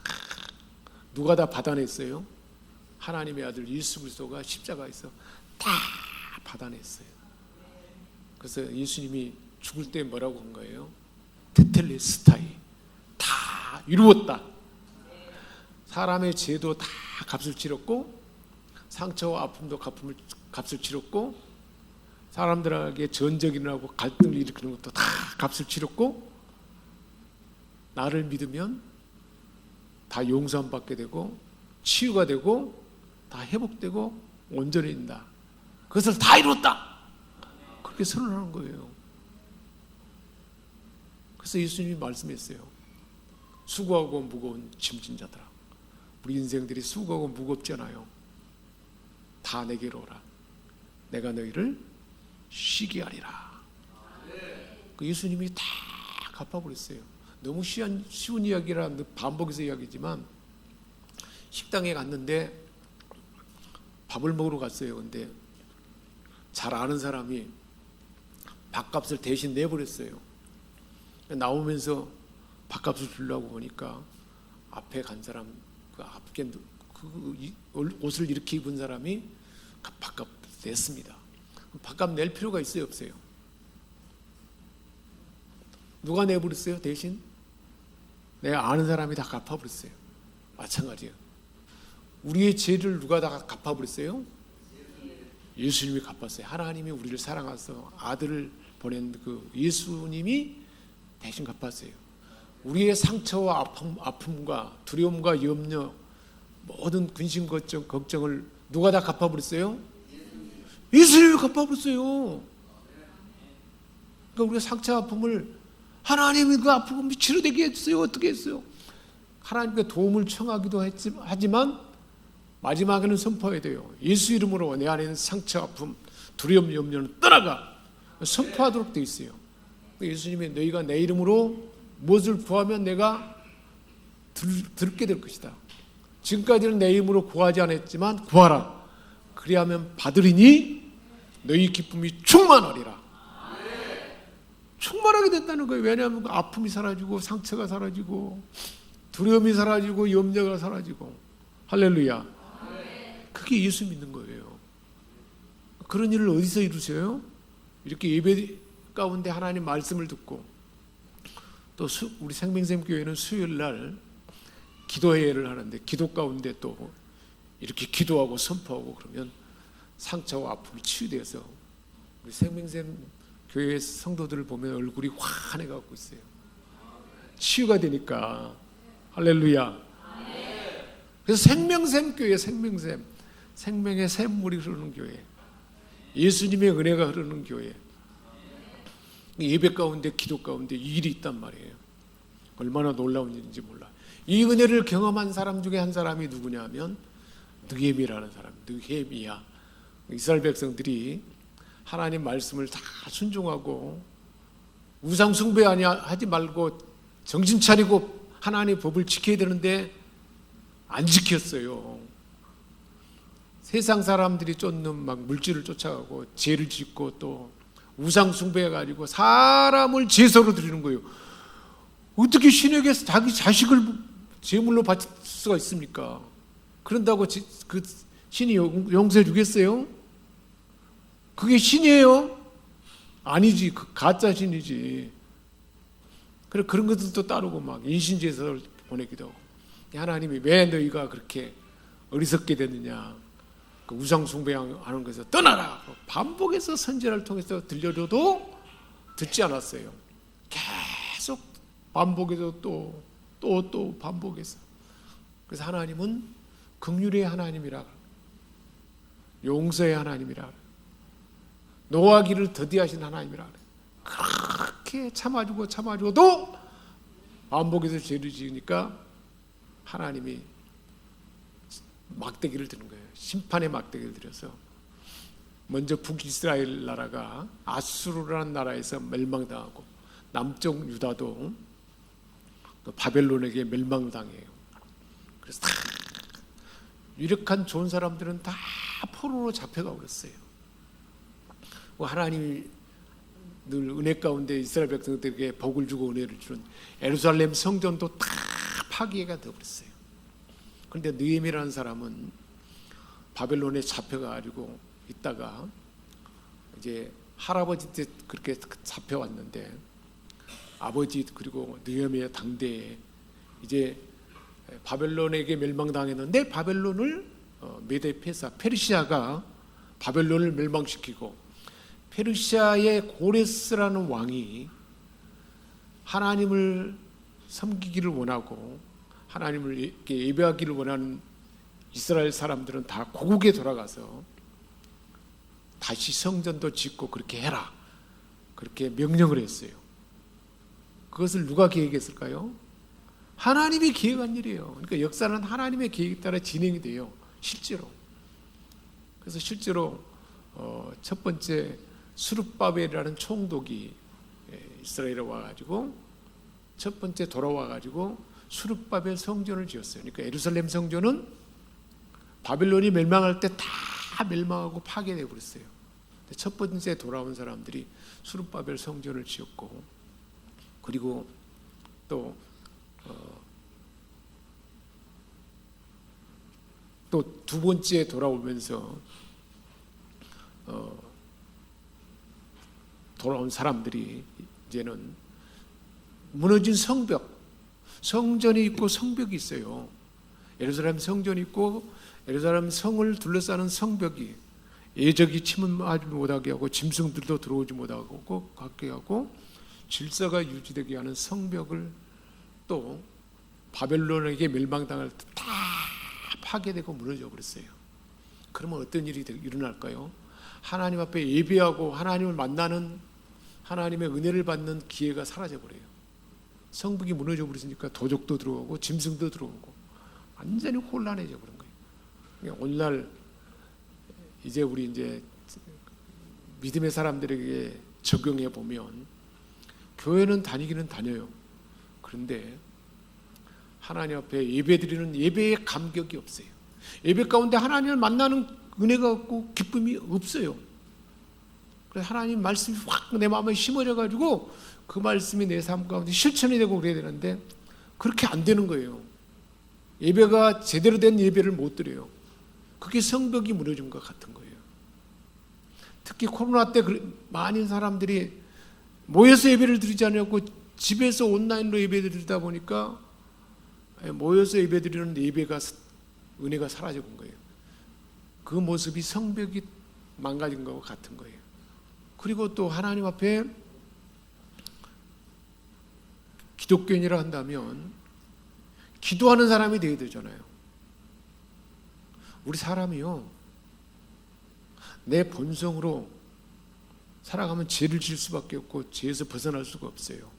누가 다 받아냈어요? 하나님의 아들 예수 그리스도가 십자가에서 다 받아냈어요. 그래서 예수님이 죽을 때 뭐라고 한 거예요? 테텔레스타이, 다 이루었다. 사람의 죄도 다 값을 치렀고, 상처와 아픔도 값을 치렀고, 사람들에게 전쟁이 일어나고 갈등을 일으키는 것도 다 값을 치렀고, 나를 믿으면 다 용서함 받게 되고 치유가 되고 다 회복되고 온전해진다. 그것을 다 이뤘다. 그렇게 선언하는 거예요. 그래서 예수님이 말씀했어요. 수고하고 무거운 짐진 자들아, 우리 인생들이 수고하고 무겁잖아요. 다 내게로 오라. 내가 너희를 쉬게 하리라. 그 예수님이 다 갚아버렸어요. 너무 쉬운 이야기라 반복해서 이야기지만, 식당에 갔는데 밥을 먹으러 갔어요. 근데 잘 아는 사람이 밥값을 대신 내버렸어요. 나오면서 밥값을 주려고 보니까 앞에 간 사람, 그 앞에 옷을 이렇게 입은 사람이 밥값 냈습니다. 밥값 낼 필요가 있어요, 없어요? 누가 내버렸어요? 대신 내가 아는 사람이 다 갚아버렸어요. 마찬가지예요. 우리의 죄를 누가 다 갚아버렸어요? 예수님이 갚았어요. 하나님이 우리를 사랑하셔서 아들을 보낸 그 예수님이 대신 갚았어요. 우리의 상처와 아픔과 두려움과 염려, 모든 근심 걱정을 누가 다 갚아버렸어요? 예수님이 갚아버렸어요. 그러니까 우리가 상처 아픔을 하나님이 그 아픔을 치료되게 해주세요. 어떻게 했어요? 하나님께 도움을 청하기도 하지만 마지막에는 선포해야 돼요. 예수 이름으로 내 안에 있는 상처, 아픔, 두려움, 염려는 떠나가. 선포하도록 되어 있어요. 예수님이 너희가 내 이름으로 무엇을 구하면 내가 듣게 될 것이다. 지금까지는 내 이름으로 구하지 않았지만 구하라. 그리하면 받으리니 너희 기쁨이 충만하리라. 충만하게 된다는 거예요. 왜냐하면 아픔이 사라지고 상처가 사라지고 두려움이 사라지고 염려가 사라지고. 할렐루야. 그게 예수 믿는 거예요. 그런 일을 어디서 이루세요? 이렇게 예배 가운데 하나님 말씀을 듣고, 또 우리 생명샘교회는 수요일 날 기도회를 하는데, 기도 가운데 또 이렇게 기도하고 선포하고 그러면 상처와 아픔이 치유되어서 우리 생명샘교회 성도들을 보면 얼굴이 환해가고 있어요. 치유가 되니까. 할렐루야. 그래서 생명샘교회, 생명의 샘물이 흐르는 교회, 예수님의 은혜가 흐르는 교회. 예배 가운데 기도 가운데 이 일이 있단 말이에요. 얼마나 놀라운 일인지 몰라. 이 은혜를 경험한 사람 중에 한 사람이 누구냐 하면 느헤미야라는 사람. 느헤미야. 이스라엘 백성들이 하나님 말씀을 다 순종하고 우상 숭배하지 말고 정신 차리고 하나님의 법을 지켜야 되는데 안 지켰어요. 세상 사람들이 쫓는 막 물질을 쫓아가고 죄를 짓고 또 우상 숭배해가지고 사람을 제사로 드리는 거예요. 어떻게 신에게 자기 자식을 제물로 바칠 수가 있습니까? 그런다고 그 신이 용서해 주겠어요? 그게 신이에요? 아니지. 그 가짜 신이지. 그래, 그런 것들도 따르고 막 인신제사를 보내기도 하고. 하나님이 왜 너희가 그렇게 어리석게 됐느냐, 그 우상 숭배하는 것에서 떠나라. 반복해서 선지자를 통해서 들려줘도 듣지 않았어요. 계속 반복해서 또 반복해서. 그래서 하나님은 긍휼의 하나님이라, 용서의 하나님이라, 노하기를 더디하신 하나님이라. 그렇게 참아주고도 반복해서 죄를 지으니까 하나님이 막대기를 드는 거예요. 심판의 막대기를 들여서 먼저 북이스라엘 나라가 아수르라는 나라에서 멸망당하고, 남쪽 유다도 바벨론에게 멸망당해요. 그래서 다 유력한 좋은 사람들은 다 포로로 잡혀가 버렸어요. 하나님이 늘 은혜 가운데 이스라엘 백성들에게 복을 주고 은혜를 주는 예루살렘 성전도 다 파괴가 되어버렸어요. 그런데 느헤미야라는 사람은 바벨론에 잡혀가지고 있다가 이제 할아버지 때 그렇게 잡혀왔는데 아버지 그리고 느헤미야 당대에 이제 바벨론에게 멸망당했는데 바벨론을 메데 페사 페르시아가 바벨론을 멸망시키고 페르시아의 고레스라는 왕이 하나님을 섬기기를 원하고 하나님을 예배하기를 원하는 이스라엘 사람들은 다 고국에 돌아가서 다시 성전도 짓고 그렇게 해라, 그렇게 명령을 했어요. 그것을 누가 계획했을까요? 하나님이 계획한 일이에요. 그러니까 역사는 하나님의 계획에 따라 진행이 돼요, 실제로. 그래서 실제로 첫 번째 스룹바벨이라는 총독이 이스라엘에 와가지고 첫 번째 돌아와가지고 스룹바벨 성전을 지었어요. 그러니까 예루살렘 성전은 바벨론이 멸망할 때 다 멸망하고 파괴되어 버렸어요. 첫 번째 돌아온 사람들이 스룹바벨 성전을 지었고, 그리고 또 두 번째 돌아오면서 돌아온 사람들이 이제는 무너진 성벽, 성전이 있고 성벽이 있어요. 예루살렘 성전이 있고 예루살렘 성을 둘러싸는 성벽이 예적이 침입하지 못하게 하고 짐승들도 들어오지 못하고 갖게 하고 질서가 유지되게 하는 성벽을 또 바벨론에게 멸망당할 때 다 파괴되고 무너져 버렸어요. 그러면 어떤 일이 일어날까요? 하나님 앞에 예배하고 하나님을 만나는, 하나님의 은혜를 받는 기회가 사라져 버려요. 성벽이 무너져 버리니까 도적도 들어오고 짐승도 들어오고 완전히 혼란해져 버린 거예요. 그러니까 오늘날 이제 우리 이제 믿음의 사람들에게 적용해 보면 교회는 다니기는 다녀요. 그런데 하나님 앞에 예배드리는 예배의 감격이 없어요. 예배 가운데 하나님을 만나는 은혜가 없고 기쁨이 없어요. 그래서 하나님 말씀이 확 내 마음에 심어져 가지고 그 말씀이 내 삶 가운데 실천이 되고 그래야 되는데 그렇게 안 되는 거예요. 예배가 제대로 된 예배를 못 드려요. 그게 성벽이 무너진 것 같은 거예요. 특히 코로나 때 많은 사람들이 모여서 예배를 드리지 않았고 집에서 온라인으로 예배 드리다 보니까 모여서 예배 드리는 예배가 은혜가 사라져 본 거예요. 그 모습이 성벽이 망가진 것과 같은 거예요. 그리고 또 하나님 앞에 기독교인이라 한다면 기도하는 사람이 되어야 되잖아요. 우리 사람이요, 내 본성으로 살아가면 죄를 지을 수밖에 없고 죄에서 벗어날 수가 없어요.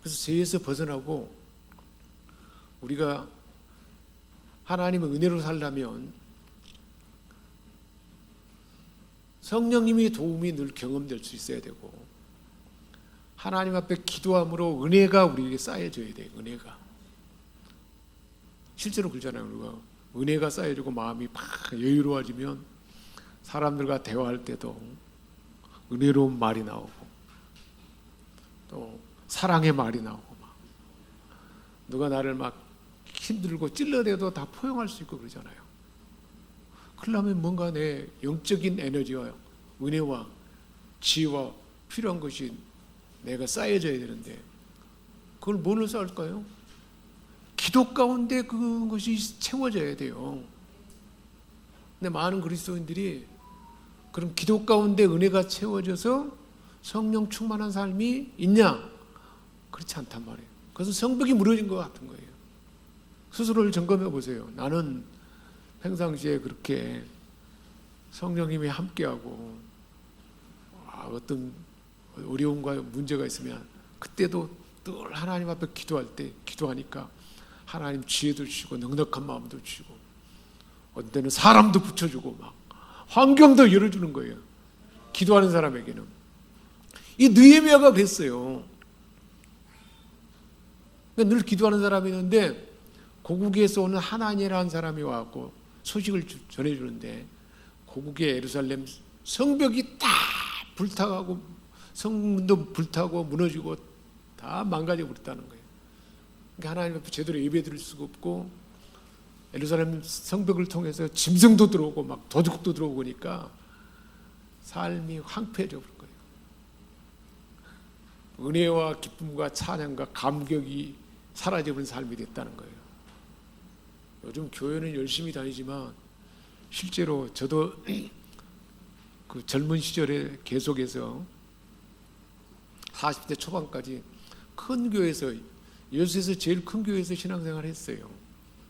그래서 죄에서 벗어나고 우리가 하나님의 은혜로 살려면 성령님의 도움이 늘 경험될 수 있어야 되고 하나님 앞에 기도함으로 은혜가 우리에게 쌓여져야 돼요. 은혜가 실제로 그러잖아요. 우리가 은혜가 쌓여지고 마음이 막 여유로워지면 사람들과 대화할 때도 은혜로운 말이 나오고 또 사랑의 말이 나오고 막 누가 나를 막 힘들고 찔러대도 다 포용할 수 있고 그러잖아요. 그러려면 뭔가 내 영적인 에너지와 은혜와 지혜와 필요한 것이 내가 쌓여져야 되는데 그걸 뭘로 쌓을까요? 기도 가운데 그것이 채워져야 돼요. 근데 많은 그리스도인들이 그럼 기도 가운데 은혜가 채워져서 성령 충만한 삶이 있냐? 그렇지 않단 말이에요. 그래서 성벽이 무너진 것 같은 거예요. 스스로를 점검해 보세요. 나는 평상시에 그렇게 성령님이 함께하고 어떤 어려움과 문제가 있으면 그때도 늘 하나님 앞에 기도할 때 기도하니까 하나님 지혜도 주시고 넉넉한 마음도 주시고 어떤 때는 사람도 붙여주고 막 환경도 열어주는 거예요. 기도하는 사람에게는. 이 느헤미야가 그랬어요. 늘 기도하는 사람이 있는데 고국에서 오는 하나니라는 사람이 와갖고 소식을 전해주는데 고국의 예루살렘 성벽이 다 불타가고 성문도 불타고 무너지고 다 망가져 버렸다는 거예요. 그러니까 하나님 앞에 제대로 예배 드릴 수가 없고, 예루살렘 성벽을 통해서 짐승도 들어오고 막 도둑도 들어오고 그러니까 삶이 황폐해져 버린 거예요. 은혜와 기쁨과 찬양과 감격이 사라져버린 삶이 됐다는 거예요. 요즘 교회는 열심히 다니지만 실제로 저도 그 젊은 시절에 계속해서 40대 초반까지 큰 교회에서, 예수에서 제일 큰 교회에서 신앙생활을 했어요.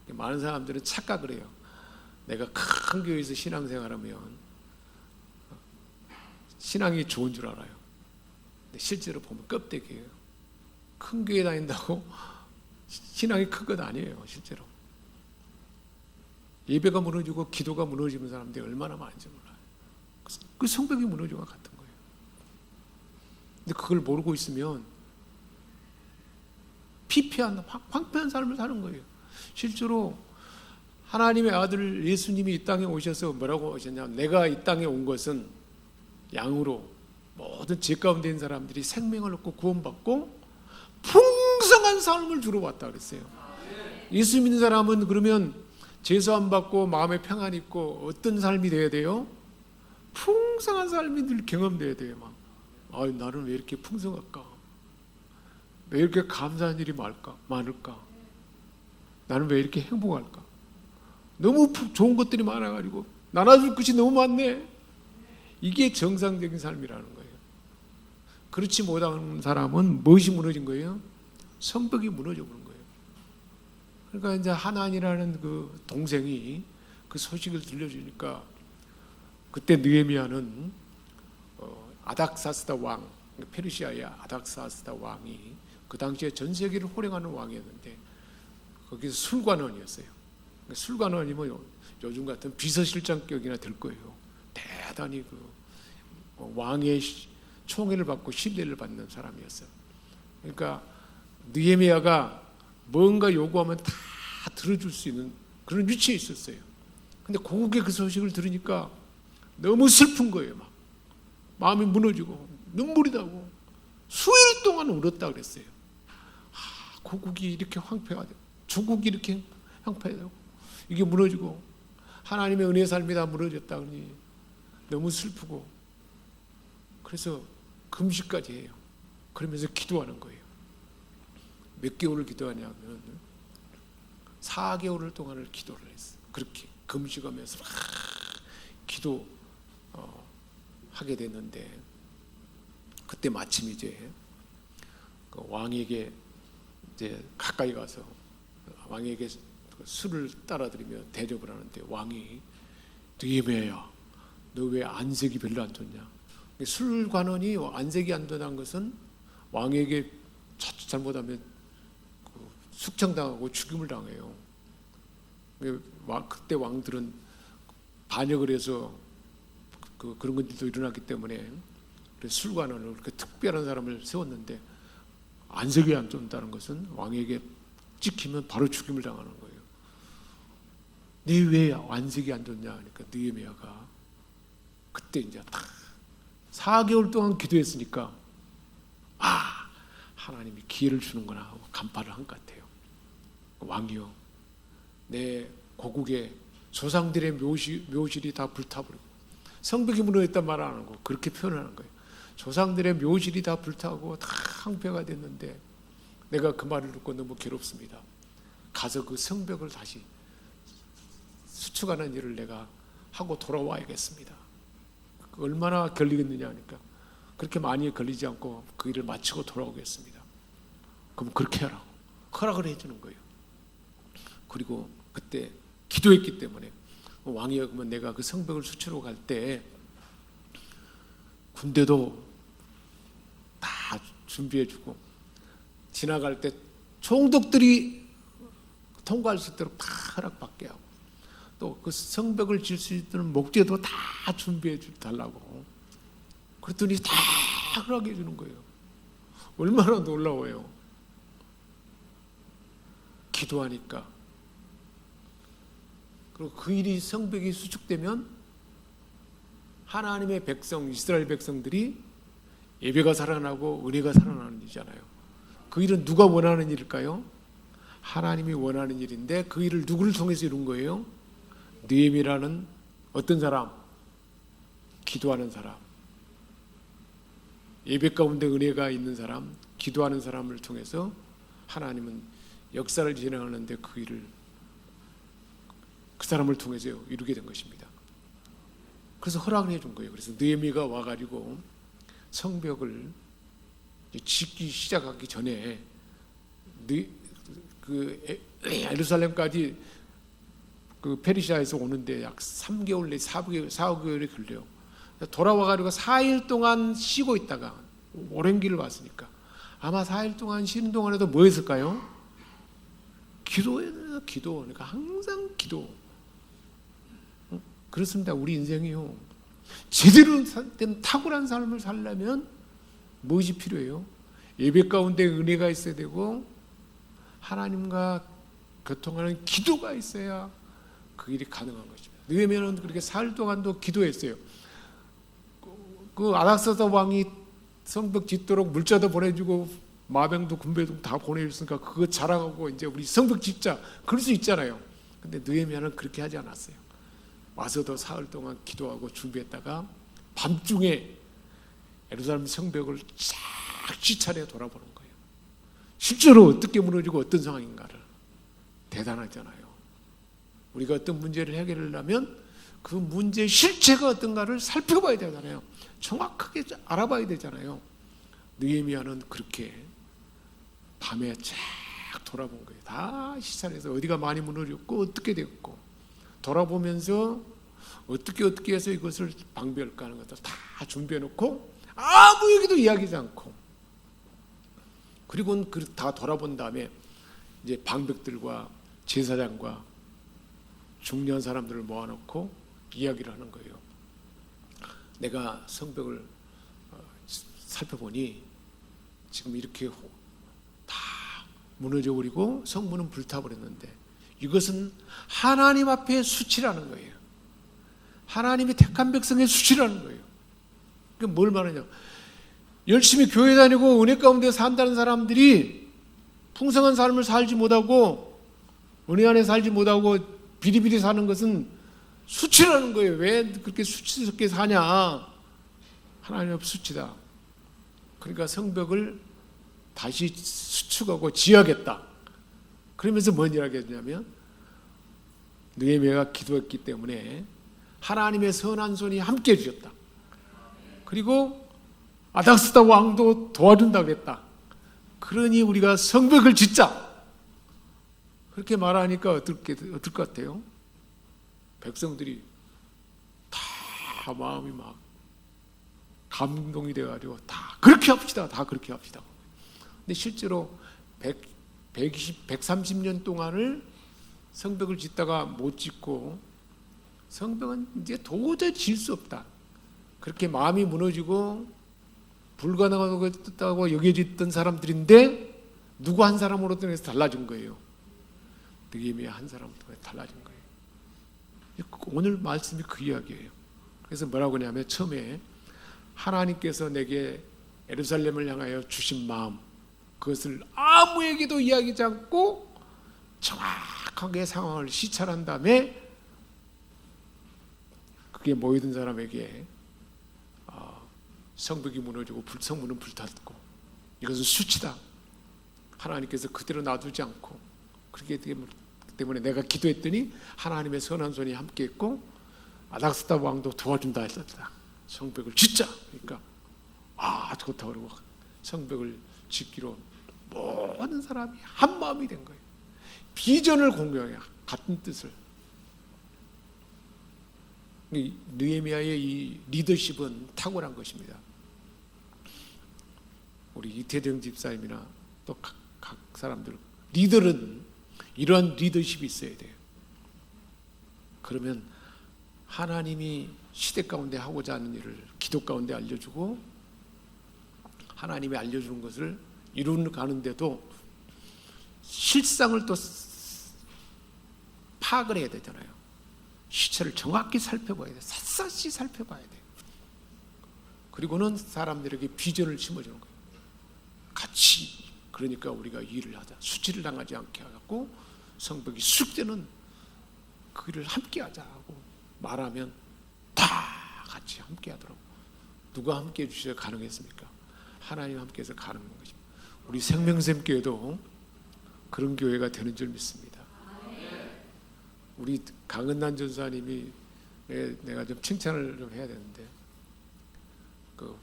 많은 사람들은 착각을 해요. 내가 큰 교회에서 신앙생활하면 신앙이 좋은 줄 알아요. 근데 실제로 보면 껍데기예요. 큰 교회 다닌다고 신앙이 큰 것 아니에요. 실제로 예배가 무너지고 기도가 무너지는 사람들이 얼마나 많은지 몰라요. 그 성벽이 무너진 것 같은 거예요. 근데 그걸 모르고 있으면 피폐한 황폐한 삶을 사는 거예요. 실제로 하나님의 아들 예수님이 이 땅에 오셔서 뭐라고 하셨냐면, 내가 이 땅에 온 것은 양으로 모든 죄 가운데 있는 사람들이 생명을 얻고 구원받고 풍성한 삶을 주러 왔다 그랬어요. 예수 믿는 사람은 그러면 죄사함 받고 마음에 평안이 있고 어떤 삶이 돼야 돼요? 풍성한 삶이 늘 경험돼야 돼요. 막, 나는 왜 이렇게 풍성할까? 왜 이렇게 감사한 일이 많을까? 나는 왜 이렇게 행복할까? 너무 좋은 것들이 많아가지고 나눠줄 것이 너무 많네. 이게 정상적인 삶이라는 거예요. 그렇지 못한 사람은 무엇이 무너진 거예요? 성벽이 무너져 버린 거예요. 그러니까 이제 하나니라는 그 동생이 그 소식을 들려주니까, 그때 느헤미야는 아닥사스다 왕, 페르시아의 아닥사스다 왕이 그 당시에 전 세계를 호령하는 왕이었는데, 거기서 술관원이었어요. 술관원이면 요즘 같은 비서실장격이나 될 거예요. 대단히 그 왕의 총애를 받고 신뢰를 받는 사람이었어요. 그러니까 느헤미야가 뭔가 요구하면 다 들어줄 수 있는 그런 위치에 있었어요. 근데 고국의 그 소식을 들으니까 너무 슬픈 거예요. 막 마음이 무너지고 눈물이 나고 수일 동안 울었다 그랬어요. 고국이 이렇게 황폐가 되고, 조국이 이렇게 황폐되고, 이게 무너지고 하나님의 은혜의 삶이 다 무너졌다 그러니 너무 슬프고, 그래서 금식까지 해요. 그러면서 기도하는 거예요. 몇 개월을 기도하냐면 4개월 동안을 기도를 했어요. 그렇게 금식하면서 막 기도 하게 됐는데, 그때 마침 이제 그 왕에게 이제 가까이 가서 왕에게 술을 따라드리며 대접을 하는데, 왕이 느헤미야야, 너 왜 안색이 별로 안 좋냐? 술관원이 안색이 안 좋다는 것은 왕에게 잘못하면 숙청당하고 죽임을 당해요. 그때 왕들은 반역을 해서 그런 것들도 일어났기 때문에 술관원을 그렇게 특별한 사람을 세웠는데, 안색이 안 좋다는 것은 왕에게 찍히면 바로 죽임을 당하는 거예요. 네 왜 안색이 안 좋냐 하니까 느헤미야가 그때 이제 다 4개월 동안 기도했으니까 하나님이 기회를 주는구나 하고 간파를 한 것 같아요. 왕이요, 내 고국의 조상들의 묘실이 다 불타버리고, 성벽이 무너졌단 말 안 하고 그렇게 표현하는 거예요. 조상들의 묘실이 다 불타고 다 황폐가 됐는데 내가 그 말을 듣고 너무 괴롭습니다. 가서 그 성벽을 다시 수축하는 일을 내가 하고 돌아와야겠습니다. 얼마나 걸리겠느냐 하니까, 그렇게 많이 걸리지 않고 그 일을 마치고 돌아오겠습니다. 그럼 그렇게 하라고 허락을 해주는 거예요. 그리고 그때 기도했기 때문에 왕이여, 그러면 내가 그 성벽을 수치러 갈 때 군대도 다 준비해주고, 지나갈 때 총독들이 통과할 수 있도록 다 허락받게 하고, 또 그 성벽을 질 수 있는 목재도 다 준비해 달라고 그랬더니 다 허락해 주는 거예요. 얼마나 놀라워요. 기도하니까. 그리고 그 일이, 성벽이 수축되면 하나님의 백성, 이스라엘 백성들이 예배가 살아나고 은혜가 살아나는 일이잖아요. 그 일은 누가 원하는 일일까요? 하나님이 원하는 일인데 그 일을 누구를 통해서 이룬 거예요? 느헤미야라는 어떤 사람? 기도하는 사람. 예배 가운데 은혜가 있는 사람, 기도하는 사람을 통해서 하나님은 역사를 진행하는데 그 일을 그 사람을 통해서 이루게 된 것입니다. 그래서 허락을 해준 거예요. 그래서 느헤미야가 와가지고 성벽을 짓기 시작하기 전에 예루살렘까지 그 페르시아에서 오는데 약 3개월 내 4개월이 걸려요. 돌아와가지고 4일 동안 쉬고 있다가 오랜 길을 왔으니까 아마 4일 동안 쉬는 동안에도 뭐 했을까요? 기도예요. 기도. 그러니까 항상 기도. 그렇습니다. 우리 인생이요. 제대로 된 탁월한 삶을 살려면 무엇이 필요해요? 예배 가운데 은혜가 있어야 되고 하나님과 교통하는 기도가 있어야 그 일이 가능한 것입니다. 느헤미야는 그렇게 4일 동안도 기도했어요. 그 아닥사다 왕이 성벽 짓도록 물자도 보내주고 마병도 군배도 다 보내줬으니까 그거 자랑하고 이제 우리 성벽 짓자 그럴 수 있잖아요. 근데 느헤미야는 그렇게 하지 않았어요. 와서도 사흘 동안 기도하고 준비했다가 밤중에 예루살렘 성벽을 쫙 쥐차례 돌아보는 거예요. 실제로 어떻게 무너지고 어떤 상황인가를. 대단하잖아요. 우리가 어떤 문제를 해결하려면 그 문제의 실체가 어떤가를 살펴봐야 되잖아요. 정확하게 알아봐야 되잖아요. 느헤미야는 그렇게 밤에 쫙 돌아본 거예요. 다 시찰해서 어디가 많이 무너졌고 어떻게 됐고 돌아보면서 어떻게 해서 이것을 방비할까 하는 것들 다 준비해놓고 아무에게도 이야기하지 않고 그리고는 다 돌아본 다음에 이제 방백들과 제사장과 중요한 사람들을 모아놓고 이야기를 하는 거예요. 내가 성벽을 살펴보니 지금 이렇게 다 무너져 버리고 성문은 불타버렸는데 이것은 하나님 앞에 수치라는 거예요. 하나님이 택한 백성의 수치라는 거예요. 그게 뭘 말하냐? 열심히 교회 다니고 은혜 가운데 산다는 사람들이 풍성한 삶을 살지 못하고 은혜 안에 살지 못하고 비리비리 사는 것은 수치라는 거예요. 왜 그렇게 수치스럽게 사냐? 하나님 앞 수치다. 그러니까 성벽을 다시 수축하고 지어야겠다. 그러면서 뭔 이야기 했냐면 느헤미야가 기도했기 때문에 하나님의 선한 손이 함께 해주셨다. 그리고 아닥스다 왕도 도와준다고 했다. 그러니 우리가 성벽을 짓자. 그렇게 말하니까 어떨 것 같아요? 백성들이 다 마음이 막 감동이 돼가지고 다 그렇게 합시다. 다 그렇게 합시다. 근데 실제로 130년 동안을 성벽을 짓다가 못 짓고 성벽은 이제 도저히 질 수 없다. 그렇게 마음이 무너지고 불가능하다고 여겨졌던 사람들인데 누구 한 사람으로 통해서 달라진 거예요. 느헤미야 한 사람으로 통해서 달라진 거예요. 오늘 말씀이 그 이야기예요. 그래서 뭐라고 하냐면 처음에 하나님께서 내게 예루살렘을 향하여 주신 마음 그것을 아무에게도 이야기하지 않고 정확하게 상황을 시찰한 다음에 그게 모이던 사람에게 성벽이 무너지고 성문은 불탔고 이것은 수치다. 하나님께서 그대로 놔두지 않고 그렇기 때문에 내가 기도했더니 하나님의 선한 손이 함께 있고 아닥스다 왕도 도와준다 했었다. 성벽을 짓자. 그러니까 좋다 그러고 성벽을 짓기로 모든 사람이 한 마음이 된 거예요. 비전을 공유해요. 같은 뜻을. 느헤미야의 이 리더십은 탁월한 것입니다. 우리 이태정 집사님이나 또 각 사람들 리더는 이러한 리더십이 있어야 돼요. 그러면 하나님이 시대 가운데 하고자 하는 일을 기도 가운데 알려주고 하나님이 알려주는 것을 이루가는데도 실상을 또 파악을 해야 되잖아요. 시체를 정확히 살펴봐야 돼. 샅샅이 살펴봐야 돼. 그리고는 사람들에게 비전을 심어주는 거예요. 같이 그러니까 우리가 이 일을 하자. 수치를 당하지 않게 하고 성벽이 숙되는 그 일을 함께 하자 하고 말하면 다 같이 함께 하더라고. 누가 함께 해주셔야 가능했습니까? 하나님 함께해서 가능한 것입니다. 우리 생명샘교회도 그런 교회가 되는 줄 믿습니다. 우리 강은난 전사님이 내가 좀 칭찬을 좀 해야 되는데, 그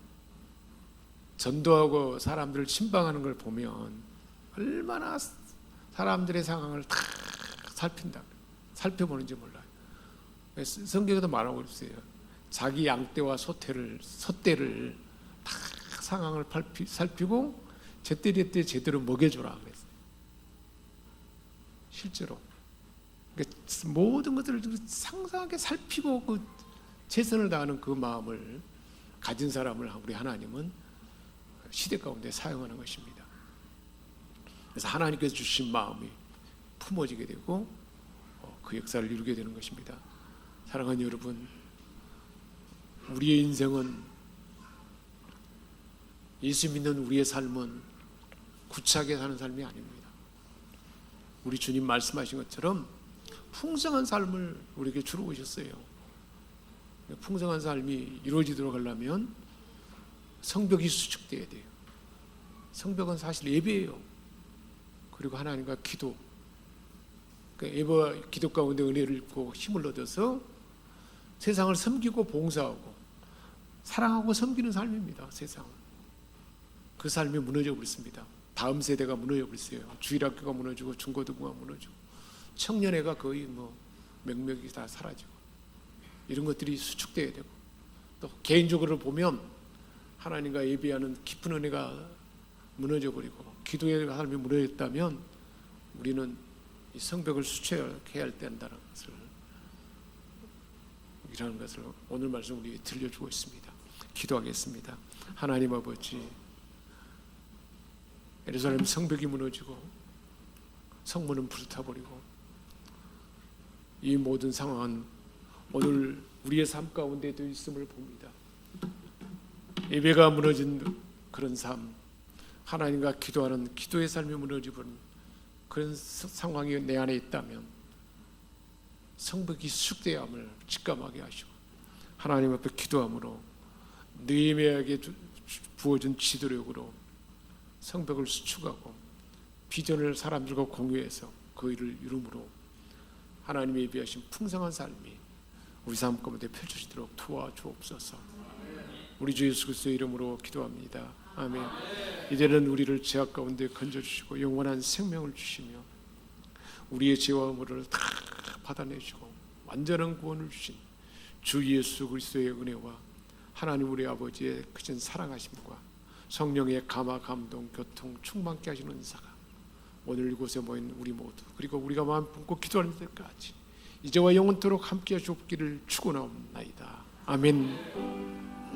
전도하고 사람들을 신방하는 걸 보면 얼마나 사람들의 상황을 다 살펴보는지 몰라요. 성경에도 말하고 있어요. 자기 양떼와 소떼를 다 상황을 살피고 제때제때 제대로 먹여줘라 그랬어요. 실제로 그러니까 모든 것들을 상상하게 살피고 그 최선을 다하는 그 마음을 가진 사람을 우리 하나님은 시대 가운데 사용하는 것입니다. 그래서 하나님께서 주신 마음이 품어지게 되고 그 역사를 이루게 되는 것입니다. 사랑하는 여러분, 우리의 인생은, 예수 믿는 우리의 삶은 구차하게 사는 삶이 아닙니다. 우리 주님 말씀하신 것처럼 풍성한 삶을 우리에게 주러 오셨어요. 풍성한 삶이 이루어지도록 하려면 성벽이 수축돼야 돼요. 성벽은 사실 예배예요. 그리고 하나님과 기도, 예배와 기도 가운데 은혜를 입고 힘을 얻어서 세상을 섬기고 봉사하고 사랑하고 섬기는 삶입니다. 세상은. 그 삶이 무너져 버렸습니다. 다음 세대가 무너져 버렸어요. 주일학교가 무너지고 중고등부가 무너지고 청년회가 거의 맥락이 다 사라지고 이런 것들이 수축돼야 되고, 또 개인적으로 보면 하나님과 예배하는 깊은 은혜가 무너져 버리고 기도의 삶이 무너졌다면 우리는 이 성벽을 수축해야 할 때 한다는 것을, 이라는 것을 오늘 말씀 우리에게 들려주고 있습니다. 기도하겠습니다. 하나님 아버지, 예루살렘 성벽이 무너지고 성문은 불타버리고 이 모든 상황은 오늘 우리의 삶 가운데도 있음을 봅니다. 예배가 무너진 그런 삶, 하나님과 기도하는 기도의 삶이 무너지는 그런 상황이 내 안에 있다면 성벽이 수축되어야 함을 직감하게 하시고 하나님 앞에 기도함으로 느헤미야에게 부어준 지도력으로 성벽을 수축하고 비전을 사람들과 공유해서 그 일을 이룸으로 하나님의 예비하신 풍성한 삶이 우리 삶 가운데 펼쳐지도록 도와주옵소서. 우리 주 예수 그리스도의 이름으로 기도합니다. 아멘. 이제는 우리를 죄악 가운데 건져주시고 영원한 생명을 주시며 우리의 죄와 허물을 다 받아내시고 완전한 구원을 주신 주 예수 그리스도의 은혜와 하나님 우리 아버지의 크신 사랑하심과 성령의 감화 감동 교통 충만케 하시는 은사가 오늘 이곳에 모인 우리 모두, 그리고 우리가 마음 품고 기도하는 때까지 이제와 영원토록 함께 하시옵기를 축원하옵나이다. 아멘.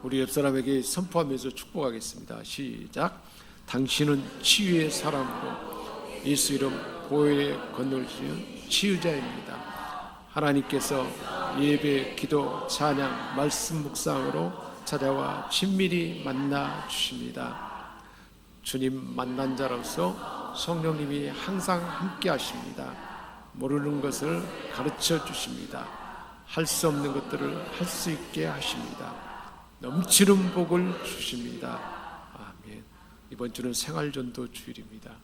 우리 옆사람에게 선포하면서 축복하겠습니다. 시작. 당신은 치유의 사람으로 예수 이름 보혈에 건너주신 치유자입니다. 하나님께서 예배, 기도, 찬양, 말씀 묵상으로 찾아와 친밀히 만나 주십니다. 주님 만난 자로서 성령님이 항상 함께 하십니다. 모르는 것을 가르쳐 주십니다. 할 수 없는 것들을 할 수 있게 하십니다. 넘치는 복을 주십니다. 아멘. 이번 주는 생활전도 주일입니다.